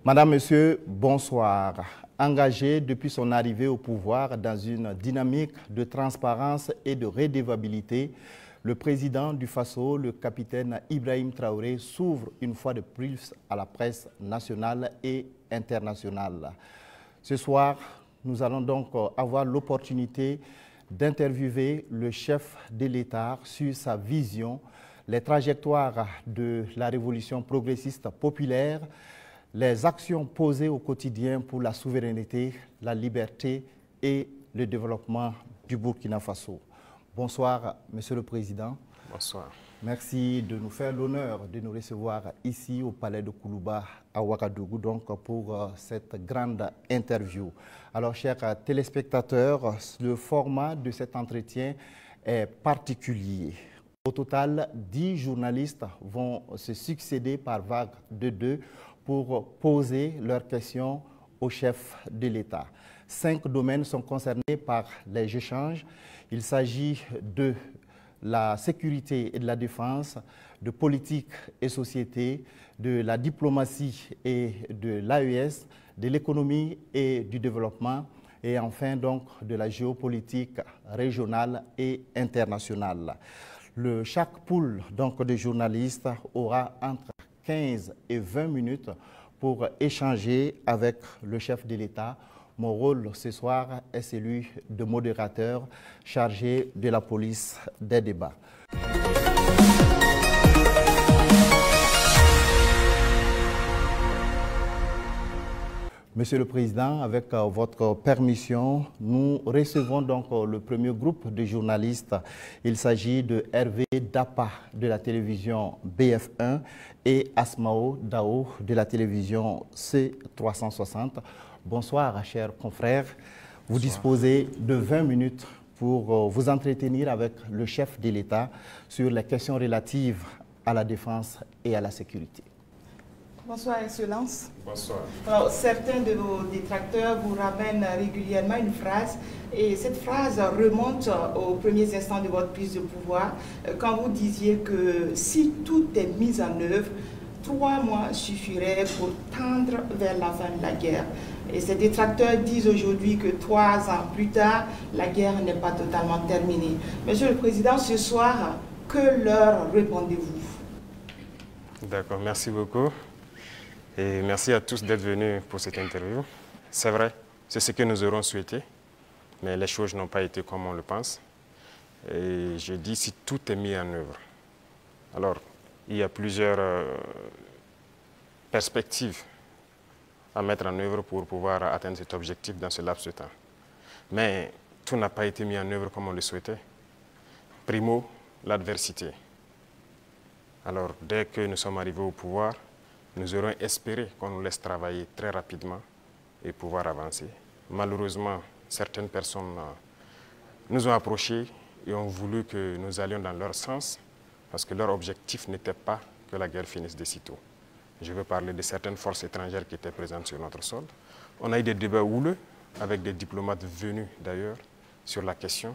Madame, Monsieur, bonsoir. Engagé depuis son arrivée au pouvoir dans une dynamique de transparence et de redevabilité, le président du Faso, le capitaine Ibrahim Traoré, s'ouvre une fois de plus à la presse nationale et internationale. Ce soir, nous allons donc avoir l'opportunité d'interviewer le chef de l'État sur sa vision, les trajectoires de la révolution progressiste populaire, les actions posées au quotidien pour la souveraineté, la liberté et le développement du Burkina Faso. Bonsoir, Monsieur le Président. Bonsoir. Merci de nous faire l'honneur de nous recevoir ici au Palais de Koulouba à Ouagadougou donc pour cette grande interview. Alors, chers téléspectateurs, le format de cet entretien est particulier. Au total, 10 journalistes vont se succéder par vague de 2 pour poser leurs questions au chef de l'État. 5 domaines sont concernés par les échanges. Il s'agit de la sécurité et de la défense, de politique et société, de la diplomatie et de l'AES, de l'économie et du développement, et enfin donc de la géopolitique régionale et internationale. Chaque pool donc, de journalistes aura entre 15 et 20 minutes pour échanger avec le chef de l'État. Mon rôle ce soir est celui de modérateur chargé de la police des débats. Monsieur le Président, avec votre permission, nous recevons donc le premier groupe de journalistes. Il s'agit de Hervé Dapa de la télévision BF1 et Asmao Dao de la télévision C360. Bonsoir, chers confrères. Vous Bonsoir. Disposez de 20 minutes pour vous entretenir avec le chef de l'État sur les questions relatives à la défense et à la sécurité. Bonsoir, Excellence. Bonsoir. Alors, certains de vos détracteurs vous ramènent régulièrement une phrase, et cette phrase remonte aux premiers instants de votre prise de pouvoir, quand vous disiez que si tout est mis en œuvre, 3 mois suffiraient pour tendre vers la fin de la guerre. Et ces détracteurs disent aujourd'hui que 3 ans plus tard, la guerre n'est pas totalement terminée. Monsieur le Président, ce soir, que leur répondez-vous? D'accord, merci beaucoup. Et merci à tous d'être venus pour cette interview. C'est vrai, c'est ce que nous aurons souhaité, mais les choses n'ont pas été comme on le pense. Et je dis si tout est mis en œuvre. Alors, il y a plusieurs perspectives à mettre en œuvre pour pouvoir atteindre cet objectif dans ce laps de temps. Mais tout n'a pas été mis en œuvre comme on le souhaitait. Primo, l'adversité. Alors, dès que nous sommes arrivés au pouvoir, nous aurions espéré qu'on nous laisse travailler très rapidement et pouvoir avancer. Malheureusement, certaines personnes nous ont approchés et ont voulu que nous allions dans leur sens parce que leur objectif n'était pas que la guerre finisse de sitôt. Je veux parler de certaines forces étrangères qui étaient présentes sur notre sol. On a eu des débats houleux avec des diplomates venus d'ailleurs sur la question,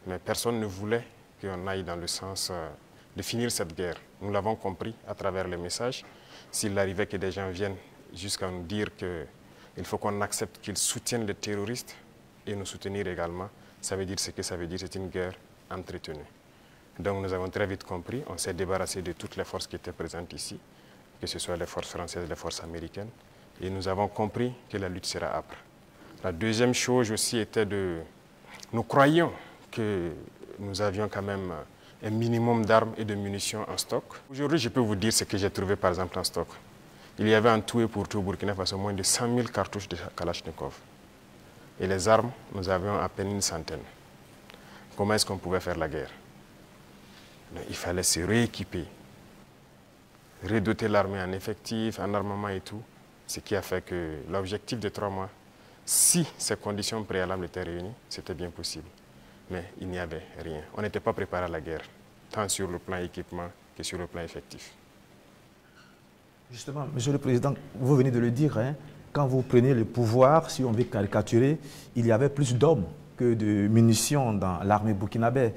mais personne ne voulait qu'on aille dans le sens de finir cette guerre. Nous l'avons compris à travers les messages. S'il arrivait que des gens viennent jusqu'à nous dire qu'il faut qu'on accepte qu'ils soutiennent les terroristes et nous soutenir également, ça veut dire ce que ça veut dire, c'est une guerre entretenue. Donc nous avons très vite compris, on s'est débarrassé de toutes les forces qui étaient présentes ici, que ce soit les forces françaises, les forces américaines, et nous avons compris que la lutte sera âpre. La deuxième chose aussi était nous croyions que nous avions quand même un minimum d'armes et de munitions en stock. Aujourd'hui, je peux vous dire ce que j'ai trouvé par exemple en stock. Il y avait en tout et pour tout au Burkina Faso moins de 100 000 cartouches de Kalachnikov. Et les armes, nous avions à peine une centaine. Comment est-ce qu'on pouvait faire la guerre? Il fallait se rééquiper, redoter l'armée en effectifs, en armement et tout. Ce qui a fait que l'objectif de 3 mois, si ces conditions préalables étaient réunies, c'était bien possible. Mais il n'y avait rien. On n'était pas préparé à la guerre, tant sur le plan équipement que sur le plan effectif. Justement, Monsieur le Président, vous venez de le dire, hein, quand vous prenez le pouvoir, si on veut caricaturer, il y avait plus d'hommes que de munitions dans l'armée burkinabé.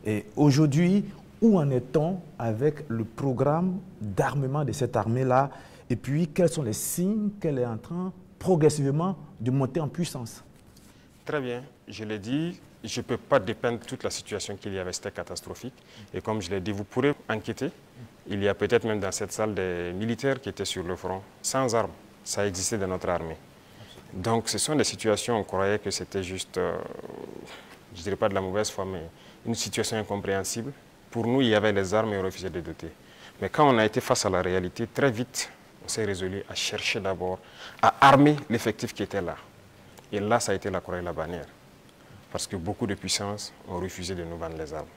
Et aujourd'hui, où en est-on avec le programme d'armement de cette armée-là Et puis, quels sont les signes qu'elle est en train progressivement de monter en puissance? Très bien, je l'ai dit, je ne peux pas dépeindre toute la situation qu'il y avait, c'était catastrophique. Et comme je l'ai dit, vous pourrez enquêter. Il y a peut-être même dans cette salle des militaires qui étaient sur le front, sans armes. Ça existait dans notre armée. Donc ce sont des situations, on croyait que c'était juste, je ne dirais pas de la mauvaise foi, mais une situation incompréhensible. Pour nous, il y avait les armes et on refusait de doter. Mais quand on a été face à la réalité, très vite, on s'est résolu à chercher d'abord, à armer l'effectif qui était là. Et là, ça a été la croix et la bannière. Parce que beaucoup de puissances ont refusé de nous vendre les armes.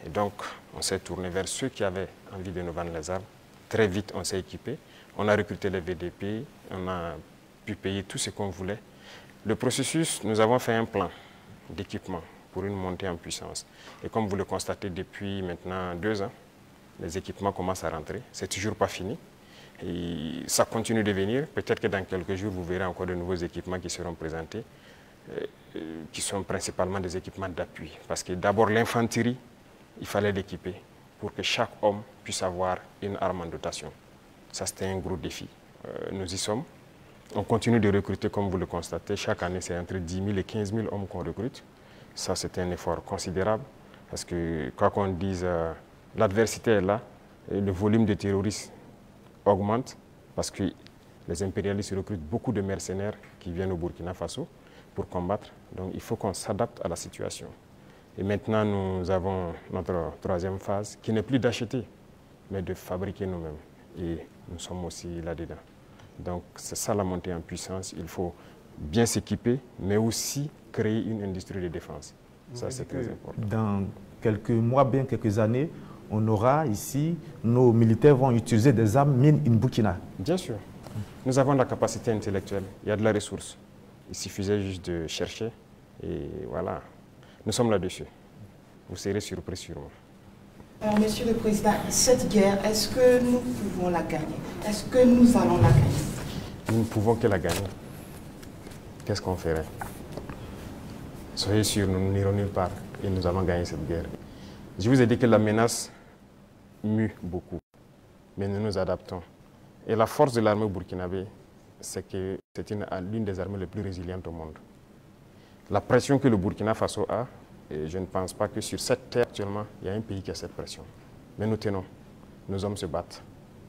Et donc, on s'est tourné vers ceux qui avaient envie de nous vendre les armes. Très vite, on s'est équipé. On a recruté les VDP, on a pu payer tout ce qu'on voulait. Le processus, nous avons fait un plan d'équipement pour une montée en puissance. Et comme vous le constatez depuis maintenant 2 ans, les équipements commencent à rentrer. C'est toujours pas fini. Et ça continue de venir. Peut-être que dans quelques jours, vous verrez encore de nouveaux équipements qui seront présentés, qui sont principalement des équipements d'appui. Parce que d'abord, l'infanterie, il fallait l'équiper pour que chaque homme puisse avoir une arme en dotation. Ça, c'était un gros défi. Nous y sommes. On continue de recruter, comme vous le constatez. Chaque année, c'est entre 10 000 et 15 000 hommes qu'on recrute. Ça, c'est un effort considérable. Parce que, quoi qu'on dise, l'adversité est là. Et le volume de terroristes augmente. Parce que les impérialistes recrutent beaucoup de mercenaires qui viennent au Burkina Faso pour combattre. Donc, il faut qu'on s'adapte à la situation. Et maintenant, nous avons notre 3e phase, qui n'est plus d'acheter, mais de fabriquer nous-mêmes. Et nous sommes aussi là-dedans. Donc, c'est ça la montée en puissance. Il faut bien s'équiper, mais aussi créer une industrie de défense. Ça, c'est très important. Dans quelques mois, bien quelques années, on aura ici, nos militaires vont utiliser des armes made in Burkina. Bien sûr. Nous avons la capacité intellectuelle. Il y a de la ressource. Il suffisait juste de chercher. Et voilà. Nous sommes là-dessus. Vous serez surpris sûrement. Alors, Monsieur le Président, cette guerre, est-ce que nous pouvons la gagner? Est-ce que nous allons la gagner? Nous ne pouvons que la gagner. Qu'est-ce qu'on ferait? Soyez sûrs, nous n'irons nulle part et nous allons gagner cette guerre. Je vous ai dit que la menace mue beaucoup, mais nous nous adaptons. Et la force de l'armée burkinabé, c'est que c'est l'une des armées les plus résilientes au monde. La pression que le Burkina Faso a, et je ne pense pas que sur cette terre actuellement, il y a un pays qui a cette pression. Mais nous tenons, nos hommes se battent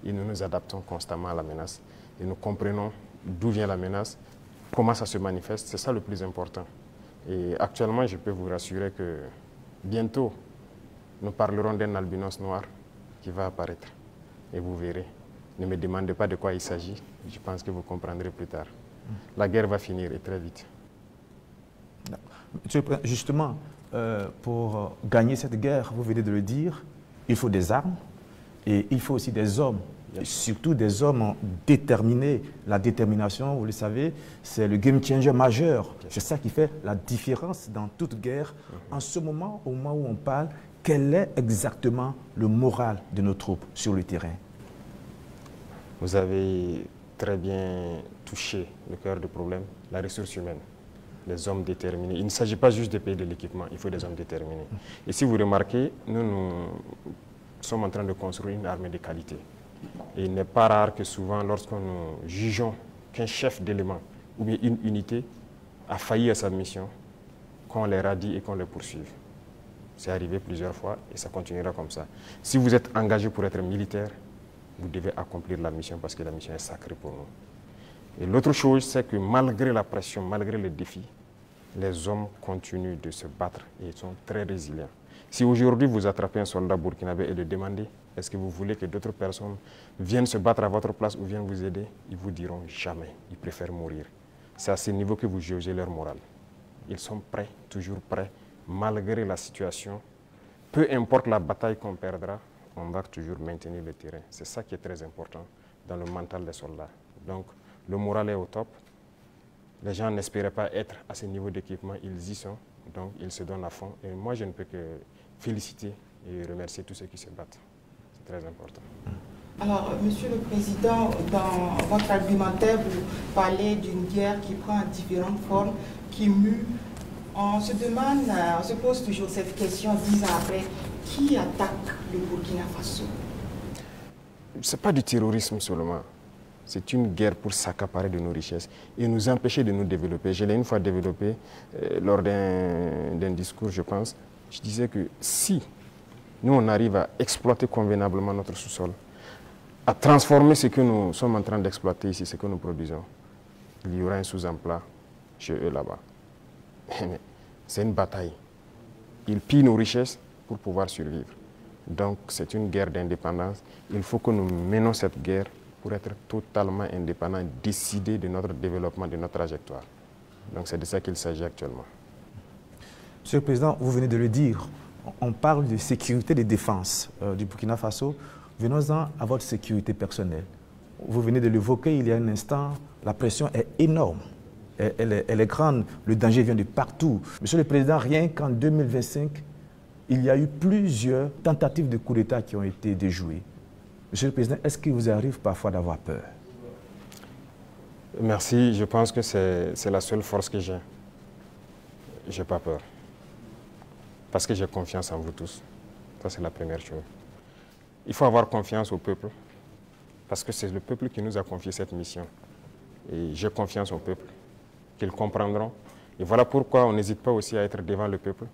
et nous nous adaptons constamment à la menace. Et nous comprenons d'où vient la menace, comment ça se manifeste, c'est ça le plus important. Et actuellement, je peux vous rassurer que bientôt, nous parlerons d'un albinos noir qui va apparaître. Et vous verrez. Ne me demandez pas de quoi il s'agit, je pense que vous comprendrez plus tard. La guerre va finir et très vite. Justement, pour gagner cette guerre, vous venez de le dire, il faut des armes et il faut aussi des hommes. Et surtout des hommes déterminés. La détermination, vous le savez, c'est le game changer majeur. C'est ça qui fait la différence dans toute guerre. En ce moment, au moment où on parle, quel est exactement le moral de nos troupes sur le terrain? Vous avez très bien touché le cœur du problème, la ressource humaine. Les hommes déterminés. Il ne s'agit pas juste de payer de l'équipement, il faut des hommes déterminés. Et si vous remarquez, nous sommes en train de construire une armée de qualité. Et il n'est pas rare que souvent, lorsque nous jugeons qu'un chef d'élément ou bien une unité a failli à sa mission, qu'on les radie et qu'on les poursuive. C'est arrivé plusieurs fois et ça continuera comme ça. Si vous êtes engagé pour être militaire, vous devez accomplir la mission parce que la mission est sacrée pour nous. Et l'autre chose, c'est que malgré la pression, malgré les défis, les hommes continuent de se battre et ils sont très résilients. Si aujourd'hui vous attrapez un soldat burkinabé et le demandez, est-ce que vous voulez que d'autres personnes viennent se battre à votre place ou viennent vous aider? Ils vous diront jamais, ils préfèrent mourir. C'est à ce niveau que vous jaugez leur morale. Ils sont prêts, toujours prêts, malgré la situation. Peu importe la bataille qu'on perdra, on va toujours maintenir le terrain. C'est ça qui est très important dans le mental des soldats. Donc, le moral est au top. Les gens n'espéraient pas être à ce niveau d'équipement, ils y sont. Donc, ils se donnent à fond. Et moi, je ne peux que féliciter et remercier tous ceux qui se battent. C'est très important. Alors, Monsieur le Président, dans votre argumentaire, vous parlez d'une guerre qui prend différentes formes, qui mue. On se demande, on se pose toujours cette question 10 ans après, qui attaque le Burkina Faso? Ce n'est pas du terrorisme seulement. C'est une guerre pour s'accaparer de nos richesses et nous empêcher de nous développer. Je l'ai une fois développé lors d'un discours, je pense. Je disais que si nous, on arrive à exploiter convenablement notre sous-sol, à transformer ce que nous sommes en train d'exploiter ici, ce que nous produisons, il y aura un sous-emploi chez eux là-bas. C'est une bataille. Ils pillent nos richesses pour pouvoir survivre. Donc c'est une guerre d'indépendance. Il faut que nous menons cette guerre pour être totalement indépendants, décider de notre développement, de notre trajectoire. Donc c'est de ça qu'il s'agit actuellement. Monsieur le Président, vous venez de le dire, on parle de sécurité et de défense du Burkina Faso. Venons-en à votre sécurité personnelle. Vous venez de l'évoquer il y a un instant, la pression est énorme, elle est grande, le danger vient de partout. Monsieur le Président, rien qu'en 2025, il y a eu plusieurs tentatives de coup d'État qui ont été déjouées. Monsieur le Président, est-ce qu'il vous arrive parfois d'avoir peur? Merci, je pense que c'est la seule force que j'ai. Je n'ai pas peur. Parce que j'ai confiance en vous tous. Ça, c'est la première chose. Il faut avoir confiance au peuple, parce que c'est le peuple qui nous a confié cette mission. Et j'ai confiance au peuple, qu'ils comprendront. Et voilà pourquoi on n'hésite pas aussi à être devant le peuple,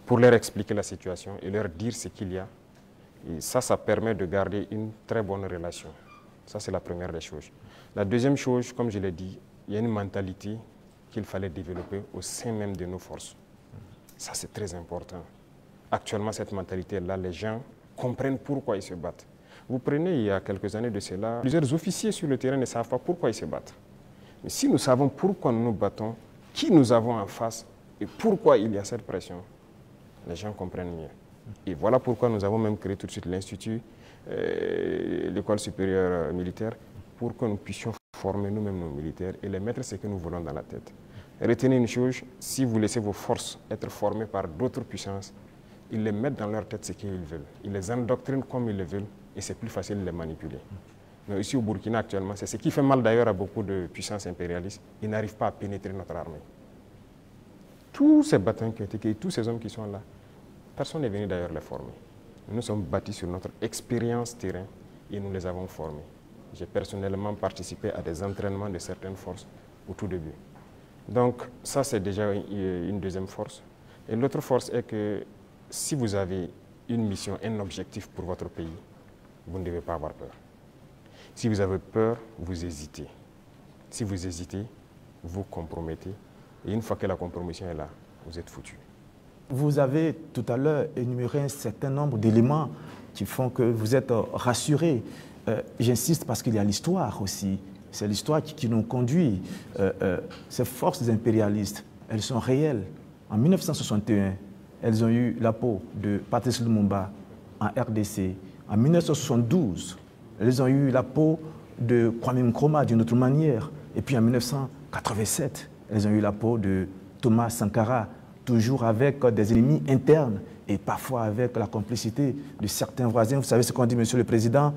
pour leur expliquer la situation et leur dire ce qu'il y a. Et ça permet de garder une très bonne relation. Ça, c'est la première des choses. La deuxième chose, comme je l'ai dit, il y a une mentalité qu'il fallait développer au sein même de nos forces. Ça, c'est très important. Actuellement, cette mentalité-là, les gens comprennent pourquoi ils se battent. Vous prenez, il y a quelques années de cela, plusieurs officiers sur le terrain ne savent pas pourquoi ils se battent. Mais si nous savons pourquoi nous nous battons, qui nous avons en face et pourquoi il y a cette pression, les gens comprennent mieux. Et voilà pourquoi nous avons même créé tout de suite l'Institut, l'école supérieure militaire, pour que nous puissions former nous-mêmes nos militaires et les mettre ce que nous voulons dans la tête. Retenez une chose, si vous laissez vos forces être formées par d'autres puissances, ils les mettent dans leur tête ce qu'ils veulent. Ils les endoctrinent comme ils le veulent et c'est plus facile de les manipuler. Mais ici au Burkina actuellement, c'est ce qui fait mal d'ailleurs à beaucoup de puissances impérialistes. Ils n'arrivent pas à pénétrer notre armée. Tous ces bataillons qui ont été créés, tous ces hommes qui sont là, personne n'est venu d'ailleurs les former. Nous sommes bâtis sur notre expérience terrain et nous les avons formés. J'ai personnellement participé à des entraînements de certaines forces au tout début. Donc ça, c'est déjà une deuxième force. Et l'autre force est que si vous avez une mission, un objectif pour votre pays, vous ne devez pas avoir peur. Si vous avez peur, vous hésitez. Si vous hésitez, vous compromettez. Et une fois que la compromission est là, vous êtes foutu. Vous avez tout à l'heure énuméré un certain nombre d'éléments qui font que vous êtes rassuré. J'insiste parce qu'il y a l'histoire aussi. C'est l'histoire qui nous conduit. Ces forces impérialistes, elles sont réelles. En 1961, elles ont eu la peau de Patrice Lumumba en RDC. En 1972, elles ont eu la peau de Kwame Nkrumah d'une autre manière. Et puis en 1987, elles ont eu la peau de Thomas Sankara, toujours avec des ennemis internes et parfois avec la complicité de certains voisins. Vous savez ce qu'on dit, Monsieur le Président,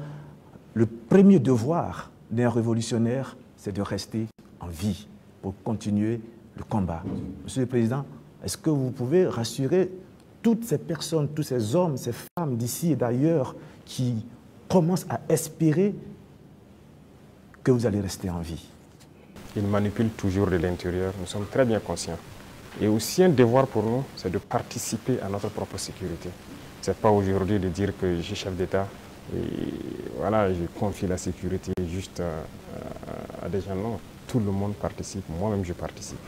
le premier devoir d'un révolutionnaire, c'est de rester en vie pour continuer le combat. Monsieur le Président, est-ce que vous pouvez rassurer toutes ces personnes, tous ces hommes, ces femmes d'ici et d'ailleurs qui commencent à espérer que vous allez rester en vie? Ils manipulent toujours de l'intérieur, nous sommes très bien conscients. Et aussi un devoir pour nous, c'est de participer à notre propre sécurité. Ce n'est pas aujourd'hui de dire que je suis chef d'État et voilà, je confie la sécurité juste à des gens. Non, tout le monde participe, moi-même je participe.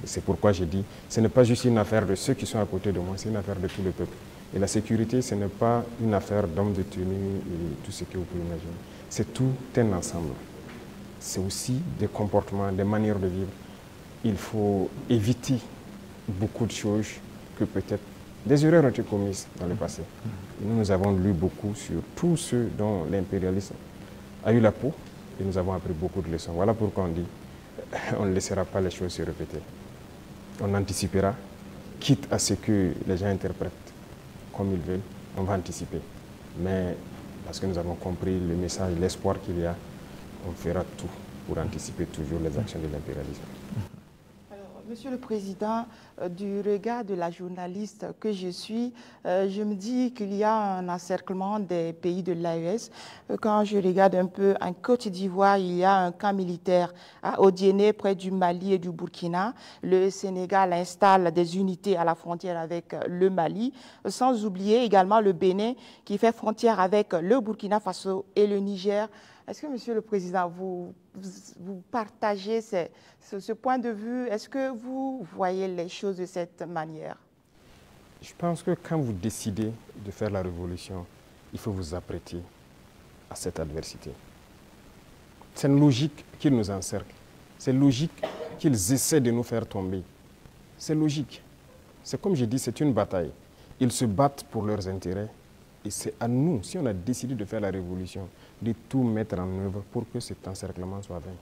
C'est pourquoi j'ai dit, ce n'est pas juste une affaire de ceux qui sont à côté de moi, c'est une affaire de tout le peuple. Et la sécurité, ce n'est pas une affaire d'hommes de tenue et tout ce que vous pouvez imaginer. C'est tout un ensemble. C'est aussi des comportements, des manières de vivre. Il faut éviter beaucoup de choses que peut-être des erreurs ont été commises dans le passé. Et nous avons lu beaucoup sur tous ceux dont l'impérialisme a eu la peau et nous avons appris beaucoup de leçons. Voilà pourquoi on dit on ne laissera pas les choses se répéter. On anticipera, quitte à ce que les gens interprètent comme ils veulent, on va anticiper. Mais parce que nous avons compris le message, l'espoir qu'il y a, on fera tout pour anticiper toujours les actions de l'impérialisme. Alors, Monsieur le Président, du regard de la journaliste que je suis, je me dis qu'il y a un encerclement des pays de l'AES. Quand je regarde un peu en Côte d'Ivoire, il y a un camp militaire à Odiéné, près du Mali et du Burkina. Le Sénégal installe des unités à la frontière avec le Mali, sans oublier également le Bénin qui fait frontière avec le Burkina Faso et le Niger. Est-ce que, Monsieur le Président, vous partagez ce point de vue? Est-ce que vous voyez les choses de cette manière? Je pense que quand vous décidez de faire la révolution, il faut vous apprêter à cette adversité. C'est une logique qu'ils nous encerclent. C'est logique qu'ils essaient de nous faire tomber. C'est logique. C'est comme je dis, c'est une bataille. Ils se battent pour leurs intérêts. Et c'est à nous, si on a décidé de faire la révolution, de tout mettre en œuvre pour que cet encerclement soit vaincu.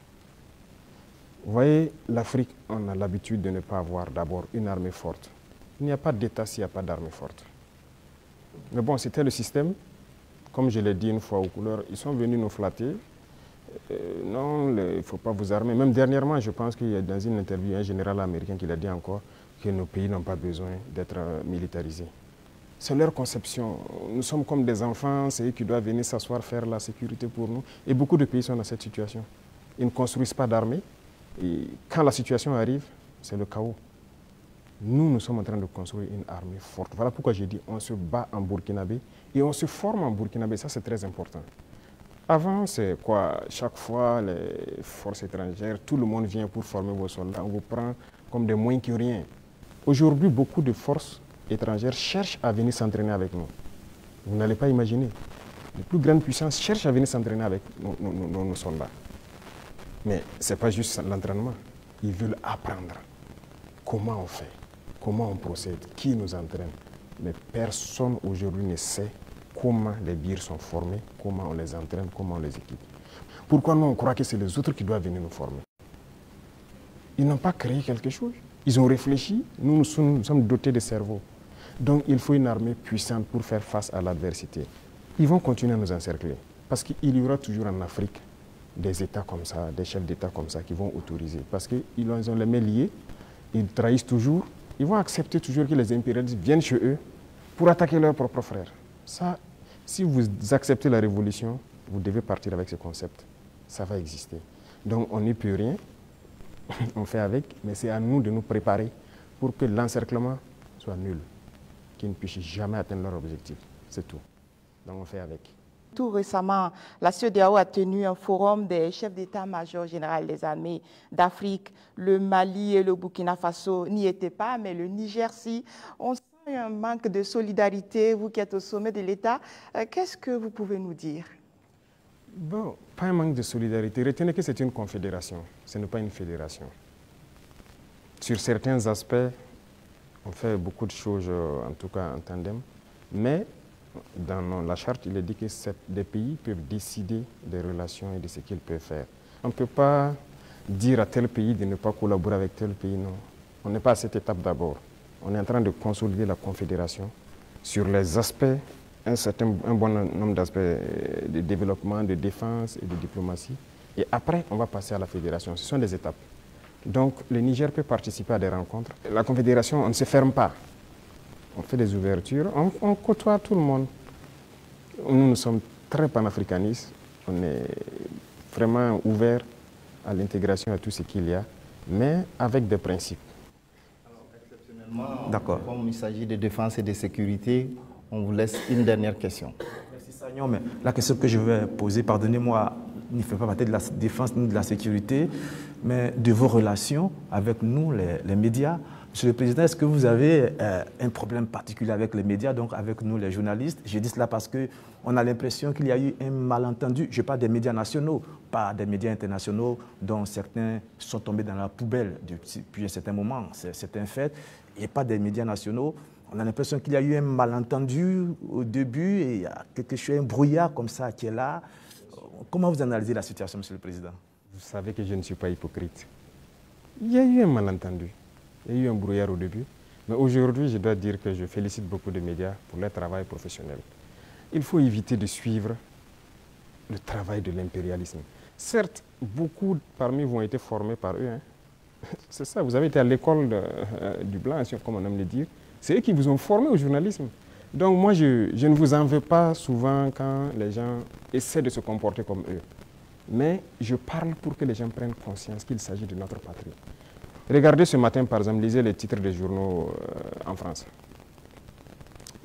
Vous voyez, l'Afrique, on a l'habitude de ne pas avoir d'abord une armée forte. Il n'y a pas d'État s'il n'y a pas d'armée forte. Mais bon, c'était le système. Comme je l'ai dit une fois aux couleurs, ils sont venus nous flatter. Non, il ne faut pas vous armer. Même dernièrement, je pense qu'il y a dans une interview un général américain qui l'a dit encore que nos pays n'ont pas besoin d'être militarisés. C'est leur conception. Nous sommes comme des enfants, c'est eux qui doivent venir s'asseoir, faire la sécurité pour nous. Et beaucoup de pays sont dans cette situation. Ils ne construisent pas d'armée. Et quand la situation arrive, c'est le chaos. Nous, nous sommes en train de construire une armée forte. Voilà pourquoi j'ai dit on se bat en burkinabé et on se forme en burkinabé. Ça, c'est très important. Avant, c'est quoi? Chaque fois, les forces étrangères, tout le monde vient pour former vos soldats. On vous prend comme des moins que rien. Aujourd'hui, beaucoup de forces étrangères cherchent à venir s'entraîner avec nous. Vous n'allez pas imaginer. Les plus grandes puissances cherchent à venir s'entraîner avec nos soldats. Mais ce n'est pas juste l'entraînement. Ils veulent apprendre comment on fait, comment on procède, qui nous entraîne. Mais personne aujourd'hui ne sait comment les birs sont formés, comment on les entraîne, comment on les équipe. Pourquoi nous on croit que c'est les autres qui doivent venir nous former? Ils n'ont pas créé quelque chose. Ils ont réfléchi, nous sommes dotés de cerveau. Donc il faut une armée puissante pour faire face à l'adversité. Ils vont continuer à nous encercler. Parce qu'il y aura toujours en Afrique des États comme ça, des chefs d'État comme ça qui vont autoriser. Parce qu'ils ont les mains liées, ils trahissent toujours, ils vont accepter toujours que les impérialistes viennent chez eux pour attaquer leurs propres frères. Ça, si vous acceptez la révolution, vous devez partir avec ce concept. Ça va exister. Donc on n'y peut rien, on fait avec, mais c'est à nous de nous préparer pour que l'encerclement soit nul, qu'ils ne puissent jamais atteindre leur objectif. C'est tout. Donc on fait avec. Tout récemment, la CEDEAO a tenu un forum des chefs d'état-major général des armées d'Afrique. Le Mali et le Burkina Faso n'y étaient pas, mais le Niger, si. On sent un manque de solidarité, vous qui êtes au sommet de l'État. Qu'est-ce que vous pouvez nous dire? Bon, pas un manque de solidarité. Retenez que c'est une confédération, ce n'est pas une fédération. Sur certains aspects, on fait beaucoup de choses, en tout cas en tandem, mais dans la charte, il est dit que des pays peuvent décider des relations et de ce qu'ils peuvent faire. On ne peut pas dire à tel pays de ne pas collaborer avec tel pays, non. On n'est pas à cette étape d'abord. On est en train de consolider la confédération sur les aspects, un bon nombre d'aspects de développement, de défense et de diplomatie. Et après, on va passer à la fédération. Ce sont des étapes. Donc, le Niger peut participer à des rencontres. La confédération, on ne se ferme pas. On fait des ouvertures, on côtoie tout le monde. Nous sommes très panafricanistes, on est vraiment ouverts à l'intégration, à tout ce qu'il y a, mais avec des principes. Alors, exceptionnellement, comme il s'agit de défense et de sécurité, on vous laisse une dernière question. Merci Sagnon, mais la question que je vais poser, pardonnez-moi, ne fait pas partie de la défense ni de la sécurité, mais de vos relations avec nous, les médias. Monsieur le Président, est-ce que vous avez un problème particulier avec les médias, donc avec nous les journalistes? Je dis cela parce qu'on a l'impression qu'il y a eu un malentendu. Je parle des médias nationaux, pas des médias internationaux dont certains sont tombés dans la poubelle depuis un certain moment, c'est un fait, et pas des médias nationaux. On a l'impression qu'il y a eu un malentendu au début et il y a quelque chose, un brouillard comme ça qui est là. Comment vous analysez la situation, Monsieur le Président? Vous savez que je ne suis pas hypocrite. Il y a eu un malentendu. Il y a eu un brouillard au début, mais aujourd'hui, je dois dire que je félicite beaucoup de médias pour leur travail professionnel. Il faut éviter de suivre le travail de l'impérialisme. Certes, beaucoup parmi vous ont été formés par eux, hein, C'est ça, vous avez été à l'école du blanc, comme on aime le dire. C'est eux qui vous ont formé au journalisme. Donc moi, je ne vous en veux pas souvent quand les gens essaient de se comporter comme eux. Mais je parle pour que les gens prennent conscience qu'il s'agit de notre patrie. Regardez ce matin, par exemple, lisez les titres des journaux en France.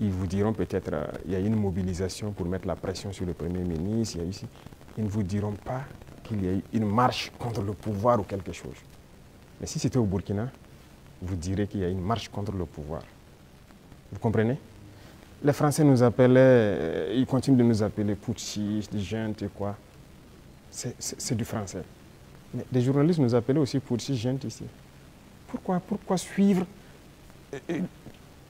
Ils vous diront peut-être qu'il y a une mobilisation pour mettre la pression sur le Premier ministre. Il y a ici. Ils ne vous diront pas qu'il y a eu une marche contre le pouvoir ou quelque chose. Mais si c'était au Burkina, vous direz qu'il y a une marche contre le pouvoir. Vous comprenez? Les Français nous appelaient, ils continuent de nous appeler putschistes, juntes et quoi. C'est du français. Mais des journalistes nous appelaient aussi putschistes, juntes ici. Pourquoi suivre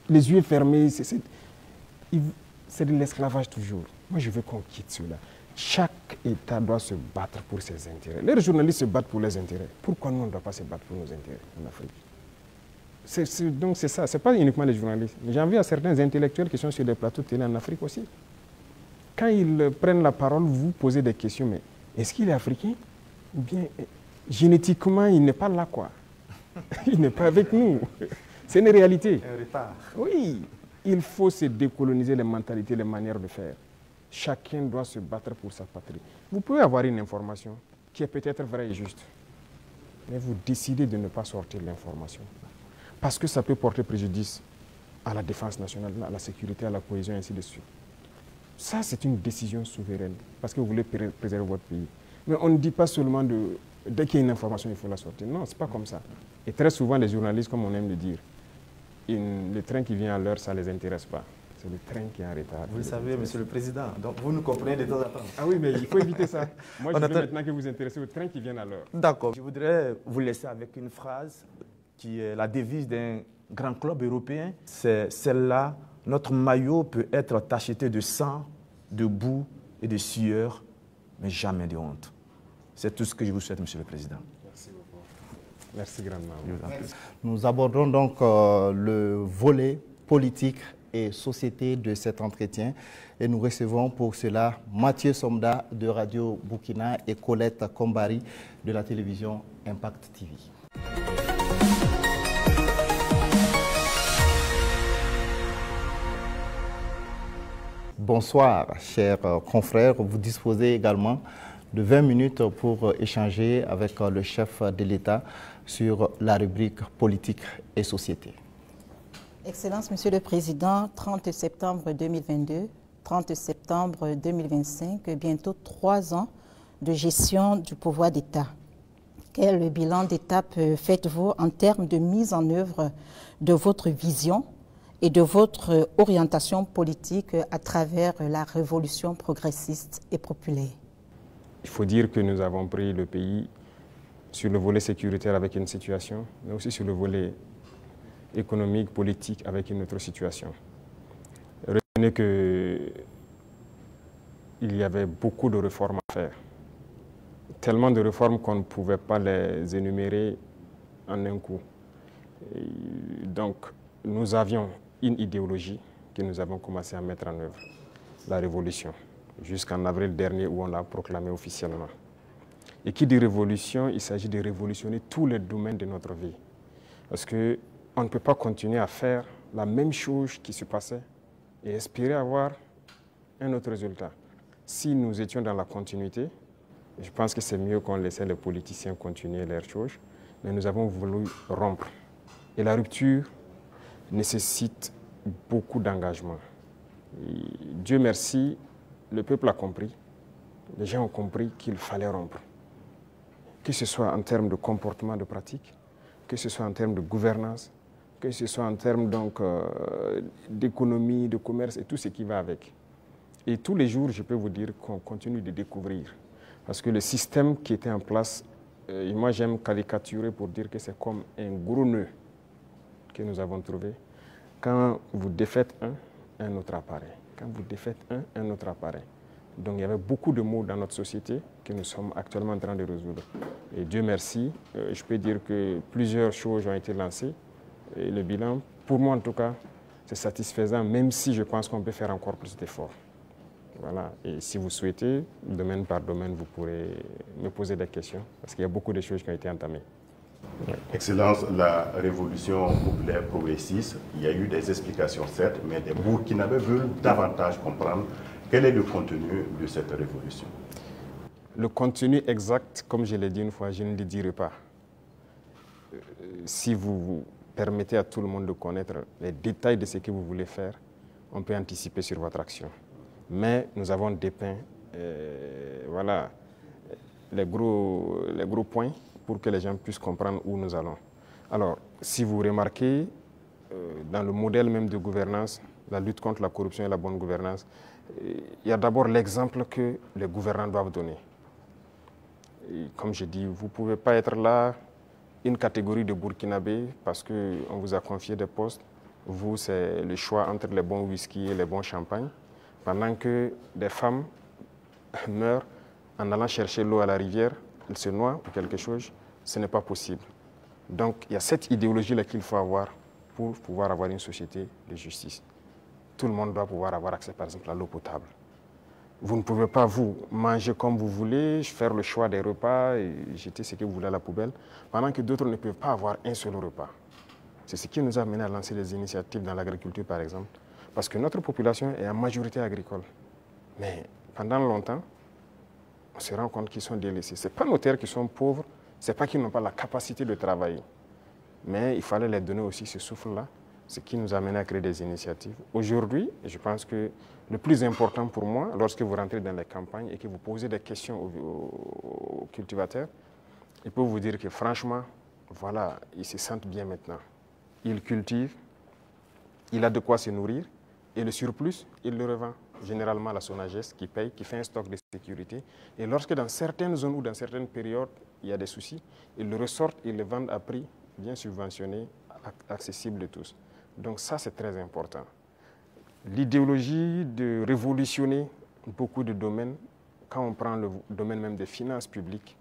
les yeux fermés? C'est de l'esclavage toujours. Moi, je veux qu'on quitte cela. Chaque État doit se battre pour ses intérêts. Les journalistes se battent pour leurs intérêts. Pourquoi nous, on ne doit pas se battre pour nos intérêts en Afrique? Donc c'est ça, ce n'est pas uniquement les journalistes. J'en viens à certains intellectuels qui sont sur des plateaux de télé en Afrique aussi. Quand ils prennent la parole, vous posez des questions, mais est-ce qu'il est africain? Ou bien, génétiquement, il n'est pas là, quoi. Il n'est pas avec nous. C'est une réalité. Un retard. Oui, il faut se décoloniser les mentalités, les manières de faire. Chacun doit se battre pour sa patrie. Vous pouvez avoir une information qui est peut-être vraie et juste, mais vous décidez de ne pas sortir l'information. Parce que ça peut porter préjudice à la défense nationale, à la sécurité, à la cohésion, et ainsi de suite. Ça, c'est une décision souveraine, parce que vous voulez préserver votre pays. Mais on ne dit pas seulement dès qu'il y a une information, il faut la sortir. Non, ce n'est pas comme ça. Et très souvent, les journalistes, comme on aime le dire, le train qui vient à l'heure, ça ne les intéresse pas. C'est le train qui est en retard. Vous le savez, Monsieur le Président, donc vous nous comprenez de temps en temps. Ah oui, mais il faut éviter ça. Moi, je veux maintenant que vous vous intéressez au train qui vient à l'heure. D'accord. Je voudrais vous laisser avec une phrase qui est la devise d'un grand club européen. C'est celle-là: notre maillot peut être tacheté de sang, de boue et de sueur, mais jamais de honte. C'est tout ce que je vous souhaite, Monsieur le Président. Merci beaucoup. Merci grandement. Nous abordons donc le volet politique et société de cet entretien et nous recevons pour cela Mathieu Somda de Radio Burkina et Colette Kombari de la télévision Impact TV. Bonsoir, chers confrères. Vous disposez également de 20 minutes pour échanger avec le chef de l'État sur la rubrique politique et société. Excellence, Monsieur le Président, 30 septembre 2022, 30 septembre 2025, bientôt 3 ans de gestion du pouvoir d'État. Quel bilan d'étape faites-vous en termes de mise en œuvre de votre vision et de votre orientation politique à travers la révolution progressiste et populaire? Il faut dire que nous avons pris le pays sur le volet sécuritaire avec une situation, mais aussi sur le volet économique, politique avec une autre situation. Retenez qu'il y avait beaucoup de réformes à faire. Tellement de réformes qu'on ne pouvait pas les énumérer en un coup. Et donc, nous avions une idéologie que nous avons commencé à mettre en œuvre, la révolution, jusqu'en avril dernier où on l'a proclamée officiellement. Et qui dit révolution, il s'agit de révolutionner tous les domaines de notre vie. Parce qu'on ne peut pas continuer à faire la même chose qui se passait et espérer avoir un autre résultat. Si nous étions dans la continuité, je pense que c'est mieux qu'on laissait les politiciens continuer leurs choses, mais nous avons voulu rompre. Et la rupture nécessite beaucoup d'engagement. Dieu merci, le peuple a compris, les gens ont compris qu'il fallait rompre. Que ce soit en termes de comportement, de pratique, que ce soit en termes de gouvernance, que ce soit en termes d'économie, de commerce et tout ce qui va avec. Et tous les jours, je peux vous dire qu'on continue de découvrir. Parce que le système qui était en place, moi j'aime caricaturer pour dire que c'est comme un gros nœud que nous avons trouvé. Quand vous défaites un autre apparaît. Quand vous défaites un autre apparaît. Donc il y avait beaucoup de maux dans notre société que nous sommes actuellement en train de résoudre. Et Dieu merci, je peux dire que plusieurs choses ont été lancées. Et le bilan, pour moi en tout cas, c'est satisfaisant, même si je pense qu'on peut faire encore plus d'efforts. Voilà. Et si vous souhaitez, domaine par domaine, vous pourrez me poser des questions, parce qu'il y a beaucoup de choses qui ont été entamées. Excellence, la révolution populaire progressiste, il y a eu des explications certes, mais les Burkinabés veulent davantage comprendre quel est le contenu de cette révolution. Le contenu exact, comme je l'ai dit une fois, je ne le dirai pas. Si vous permettez à tout le monde de connaître les détails de ce que vous voulez faire, on peut anticiper sur votre action. Mais nous avons dépeint voilà, les gros points pour que les gens puissent comprendre où nous allons. Alors, si vous remarquez, dans le modèle même de gouvernance, la lutte contre la corruption et la bonne gouvernance, il y a d'abord l'exemple que les gouvernants doivent donner. Et comme je dis, vous ne pouvez pas être là, une catégorie de Burkinabés, parce qu'on vous a confié des postes. Vous, c'est le choix entre les bons whisky et les bons champagnes, pendant que des femmes meurent en allant chercher l'eau à la rivière, elles se noient ou quelque chose, ce n'est pas possible. Donc, il y a cette idéologie-là qu'il faut avoir pour pouvoir avoir une société de justice. Tout le monde doit pouvoir avoir accès, par exemple, à l'eau potable. Vous ne pouvez pas, vous, manger comme vous voulez, faire le choix des repas et jeter ce que vous voulez à la poubelle, pendant que d'autres ne peuvent pas avoir un seul repas. C'est ce qui nous a amené à lancer des initiatives dans l'agriculture, par exemple, parce que notre population est en majorité agricole. Mais pendant longtemps, on se rend compte qu'ils sont délaissés. Ce n'est pas nos terres qui sont pauvres, ce n'est pas qu'ils n'ont pas la capacité de travailler. Mais il fallait les donner aussi ce souffle-là, ce qui nous a amené à créer des initiatives. Aujourd'hui, je pense que le plus important pour moi, lorsque vous rentrez dans les campagnes et que vous posez des questions aux cultivateurs, ils peuvent vous dire que franchement, voilà, ils se sentent bien maintenant. Ils cultivent, il a de quoi se nourrir, et le surplus, il le revend généralement à la Sonagès qui paye, qui fait un stock de sécurité. Et lorsque dans certaines zones ou dans certaines périodes, il y a des soucis, ils le ressortent, ils le vendent à prix bien subventionné, accessible de tous. Donc ça, c'est très important. L'idéologie de révolutionner beaucoup de domaines, quand on prend le domaine même des finances publiques,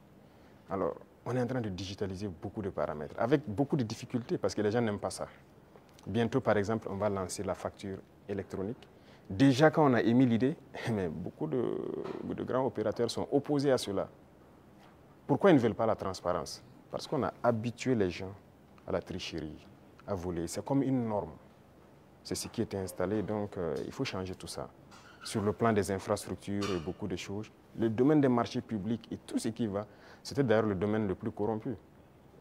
alors on est en train de digitaliser beaucoup de paramètres, avec beaucoup de difficultés, parce que les gens n'aiment pas ça. Bientôt, par exemple, on va lancer la facture électronique. Déjà, quand on a émis l'idée, mais beaucoup de grands opérateurs sont opposés à cela. Pourquoi ils ne veulent pas la transparence? Parce qu'on a habitué les gens à la tricherie, à voler. C'est comme une norme. C'est ce qui est installé, donc il faut changer tout ça. Sur le plan des infrastructures et beaucoup de choses, le domaine des marchés publics et tout ce qui va, c'était d'ailleurs le domaine le plus corrompu.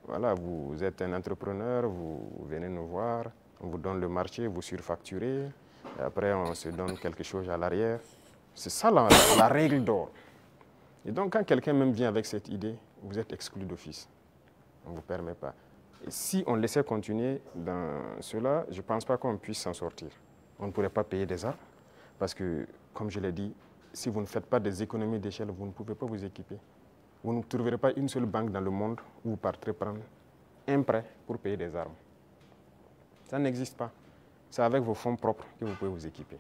Voilà, vous êtes un entrepreneur, vous venez nous voir, on vous donne le marché, vous surfacturez, et après on se donne quelque chose à l'arrière. C'est ça la règle d'or. Et donc quand quelqu'un même vient avec cette idée, vous êtes exclu d'office. On ne vous permet pas. Et si on laissait continuer dans cela, je ne pense pas qu'on puisse s'en sortir. On ne pourrait pas payer des armes, parce que, comme je l'ai dit, si vous ne faites pas des économies d'échelle, vous ne pouvez pas vous équiper. Vous ne trouverez pas une seule banque dans le monde où vous partirez prendre un prêt pour payer des armes. Ça n'existe pas. C'est avec vos fonds propres que vous pouvez vous équiper.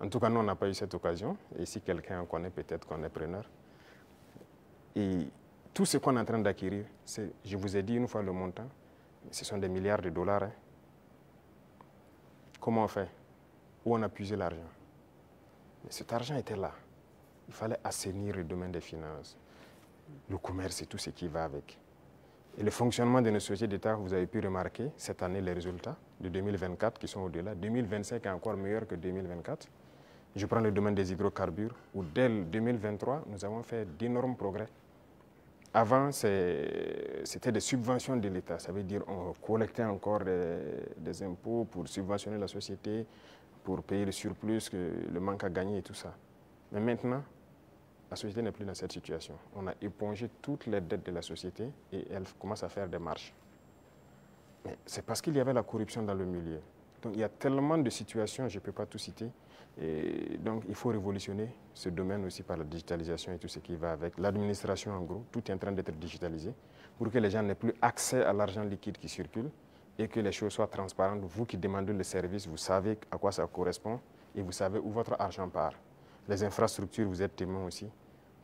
En tout cas, nous, on n'a pas eu cette occasion. Et si quelqu'un en connaît, peut-être qu'on est preneur. Et tout ce qu'on est en train d'acquérir, je vous ai dit une fois le montant, ce sont des milliards de dollars. Hein. Comment on fait? Où on a puisé l'argent? Mais cet argent était là. Il fallait assainir le domaine des finances, le commerce et tout ce qui va avec. Et le fonctionnement de nos sociétés d'État, vous avez pu remarquer cette année les résultats de 2024 qui sont au-delà. 2025 est encore meilleur que 2024. Je prends le domaine des hydrocarbures où dès 2023, nous avons fait d'énormes progrès. Avant, c'était des subventions de l'État. Ça veut dire qu'on collectait encore des impôts pour subventionner la société, pour payer le surplus, le manque à gagner et tout ça. Mais maintenant, la société n'est plus dans cette situation. On a épongé toutes les dettes de la société et elle commence à faire des marches. Mais c'est parce qu'il y avait la corruption dans le milieu. Donc il y a tellement de situations, je ne peux pas tout citer. Et donc il faut révolutionner ce domaine aussi par la digitalisation et tout ce qui va avec. L'administration en gros, tout est en train d'être digitalisé pour que les gens n'aient plus accès à l'argent liquide qui circule et que les choses soient transparentes. Vous qui demandez le service, vous savez à quoi ça correspond et vous savez où votre argent part. Les infrastructures, vous êtes témoins aussi,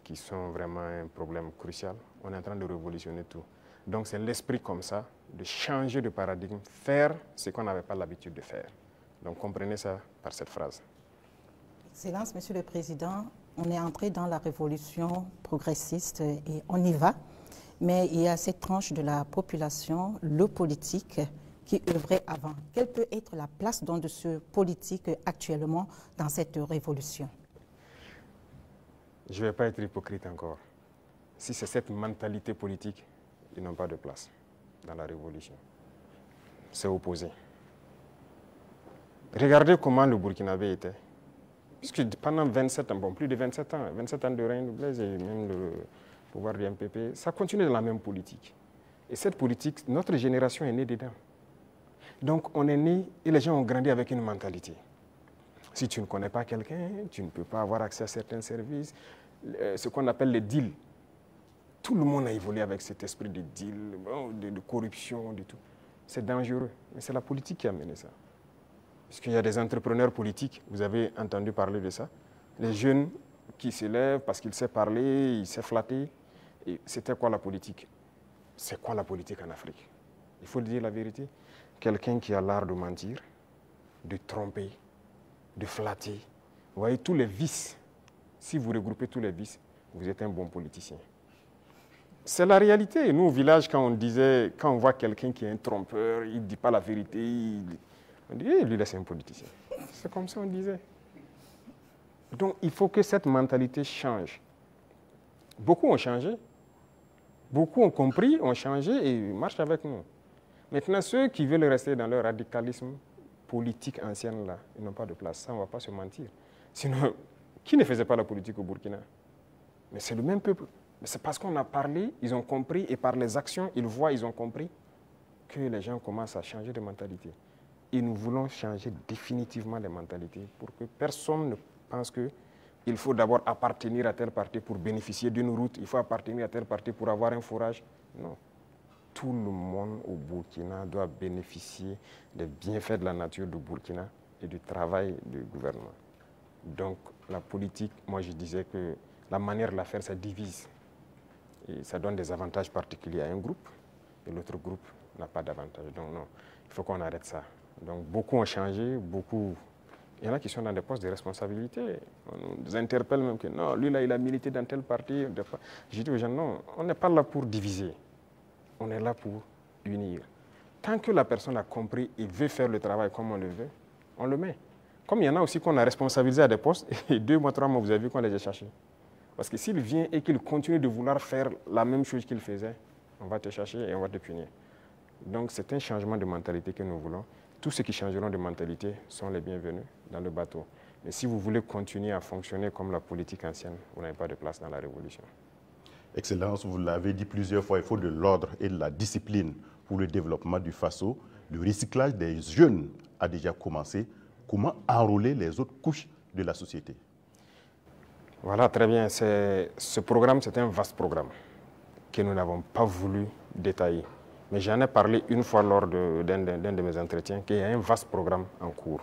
qui sont vraiment un problème crucial. On est en train de révolutionner tout. Donc c'est l'esprit comme ça, de changer de paradigme, faire ce qu'on n'avait pas l'habitude de faire. Donc comprenez ça par cette phrase. Excellence, Monsieur le Président, on est entré dans la révolution progressiste et on y va. mais il y a cette tranche de la population, le politique, qui œuvrait avant. Quelle peut être la place donc de ce politique actuellement dans cette révolution? Je ne vais pas être hypocrite encore. Si c'est cette mentalité politique, ils n'ont pas de place dans la révolution. C'est opposé. Regardez comment le Burkinabé était. Puisque pendant 27 ans, bon, plus de 27 ans de règne de Blaise et même le pouvoir du MPP, ça continue dans la même politique. Et cette politique, notre génération est née dedans. Donc on est né et les gens ont grandi avec une mentalité. Si tu ne connais pas quelqu'un, tu ne peux pas avoir accès à certains services. Ce qu'on appelle les deals. Tout le monde a évolué avec cet esprit de deal, de corruption, de tout. C'est dangereux, mais c'est la politique qui a mené ça. Parce qu'il y a des entrepreneurs politiques, vous avez entendu parler de ça. Les jeunes qui se lèvent parce qu'ils savent parler, ils savent flatter. Et c'était quoi la politique? C'est quoi la politique en Afrique? Il faut dire la vérité. Quelqu'un qui a l'art de mentir, de tromper, de flatter. Vous voyez, tous les vices, si vous regroupez tous les vices, vous êtes un bon politicien. C'est la réalité. Nous, au village, quand on voit quelqu'un qui est un trompeur, il ne dit pas la vérité, on dit, lui, là, c'est un politicien. C'est comme ça on disait. Donc, il faut que cette mentalité change. Beaucoup ont changé. Beaucoup ont compris, ont changé et marchent avec nous. Maintenant, ceux qui veulent rester dans leur radicalisme politique ancienne, là, ils n'ont pas de place. Ça, on ne va pas se mentir. Sinon, qui ne faisait pas la politique au Burkina? Mais c'est le même peuple. Mais c'est parce qu'on a parlé, ils ont compris, et par les actions, ils voient, ils ont compris, que les gens commencent à changer de mentalité. Et nous voulons changer définitivement les mentalités pour que personne ne pense qu'il faut d'abord appartenir à tel parti pour bénéficier d'une route, il faut appartenir à tel parti pour avoir un fourrage. Non. Tout le monde au Burkina doit bénéficier des bienfaits de la nature du Burkina et du travail du gouvernement. Donc la politique, moi je disais que la manière de la faire, ça divise. Et ça donne des avantages particuliers à un groupe et l'autre groupe n'a pas d'avantage. Donc non, il faut qu'on arrête ça. Donc beaucoup ont changé, beaucoup... Il y en a qui sont dans des postes de responsabilité. On nous interpelle même que non, lui là, il a milité dans tel parti. Je dis aux gens, non, on n'est pas là pour diviser. On est là pour unir. Tant que la personne a compris et veut faire le travail comme on le veut, on le met. Comme il y en a aussi qu'on a responsabilisé à des postes, et 2 mois, 3 mois, vous avez vu qu'on les a cherchés. Parce que s'il vient et qu'il continue de vouloir faire la même chose qu'il faisait, on va te chercher et on va te punir. Donc c'est un changement de mentalité que nous voulons. Tous ceux qui changeront de mentalité sont les bienvenus dans le bateau. Mais si vous voulez continuer à fonctionner comme la politique ancienne, vous n'avez pas de place dans la révolution. Excellence, vous l'avez dit plusieurs fois, il faut de l'ordre et de la discipline pour le développement du FASO. Le recyclage des jeunes a déjà commencé. Comment enrôler les autres couches de la société? Voilà, très bien. Ce programme, c'est un vaste programme que nous n'avons pas voulu détailler. Mais j'en ai parlé une fois lors d'un de mes entretiens, qu'il y a un vaste programme en cours.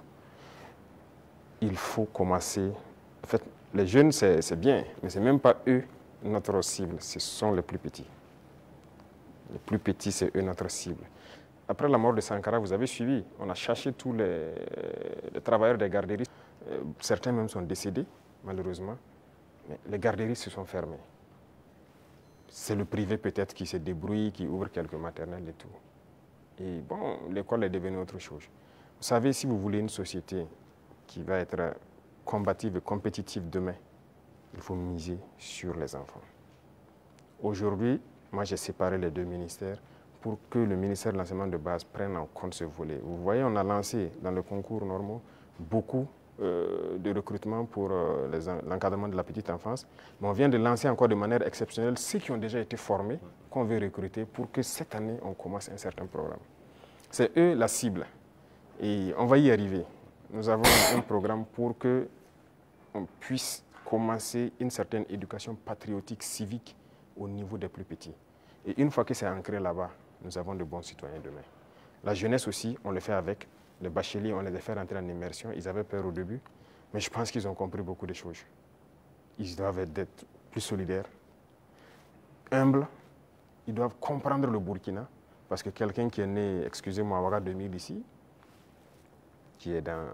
Il faut commencer... En fait, les jeunes, c'est bien, mais ce n'est même pas eux notre cible, ce sont les plus petits. Les plus petits, c'est eux notre cible. Après la mort de Sankara, vous avez suivi, on a cherché tous les travailleurs des garderies. Certains même sont décédés, malheureusement. Mais les garderies se sont fermées. C'est le privé peut-être qui se débrouille, qui ouvre quelques maternelles et tout. Et bon, l'école est devenue autre chose. Vous savez, si vous voulez une société qui va être combative et compétitive demain, il faut miser sur les enfants. Aujourd'hui, moi j'ai séparé les 2 ministères pour que le ministère de l'enseignement de base prenne en compte ce volet. Vous voyez, on a lancé dans le concours normaux beaucoup de recrutement pour l'encadrement de la petite enfance. Mais on vient de lancer encore de manière exceptionnelle ceux qui ont déjà été formés, qu'on veut recruter pour que cette année, on commence un certain programme. C'est eux la cible. Et on va y arriver. Nous avons un programme pour qu'on puisse commencer une certaine éducation patriotique, civique au niveau des plus petits. Et une fois que c'est ancré là-bas, nous avons de bons citoyens demain. La jeunesse aussi, on le fait avec. Les bacheliers, on les a fait rentrer en immersion. Ils avaient peur au début, mais je pense qu'ils ont compris beaucoup de choses. Ils doivent être plus solidaires, humbles. Ils doivent comprendre le Burkina. Parce que quelqu'un qui est né, excusez-moi, à Ouaga 2000 ici, qui est dans...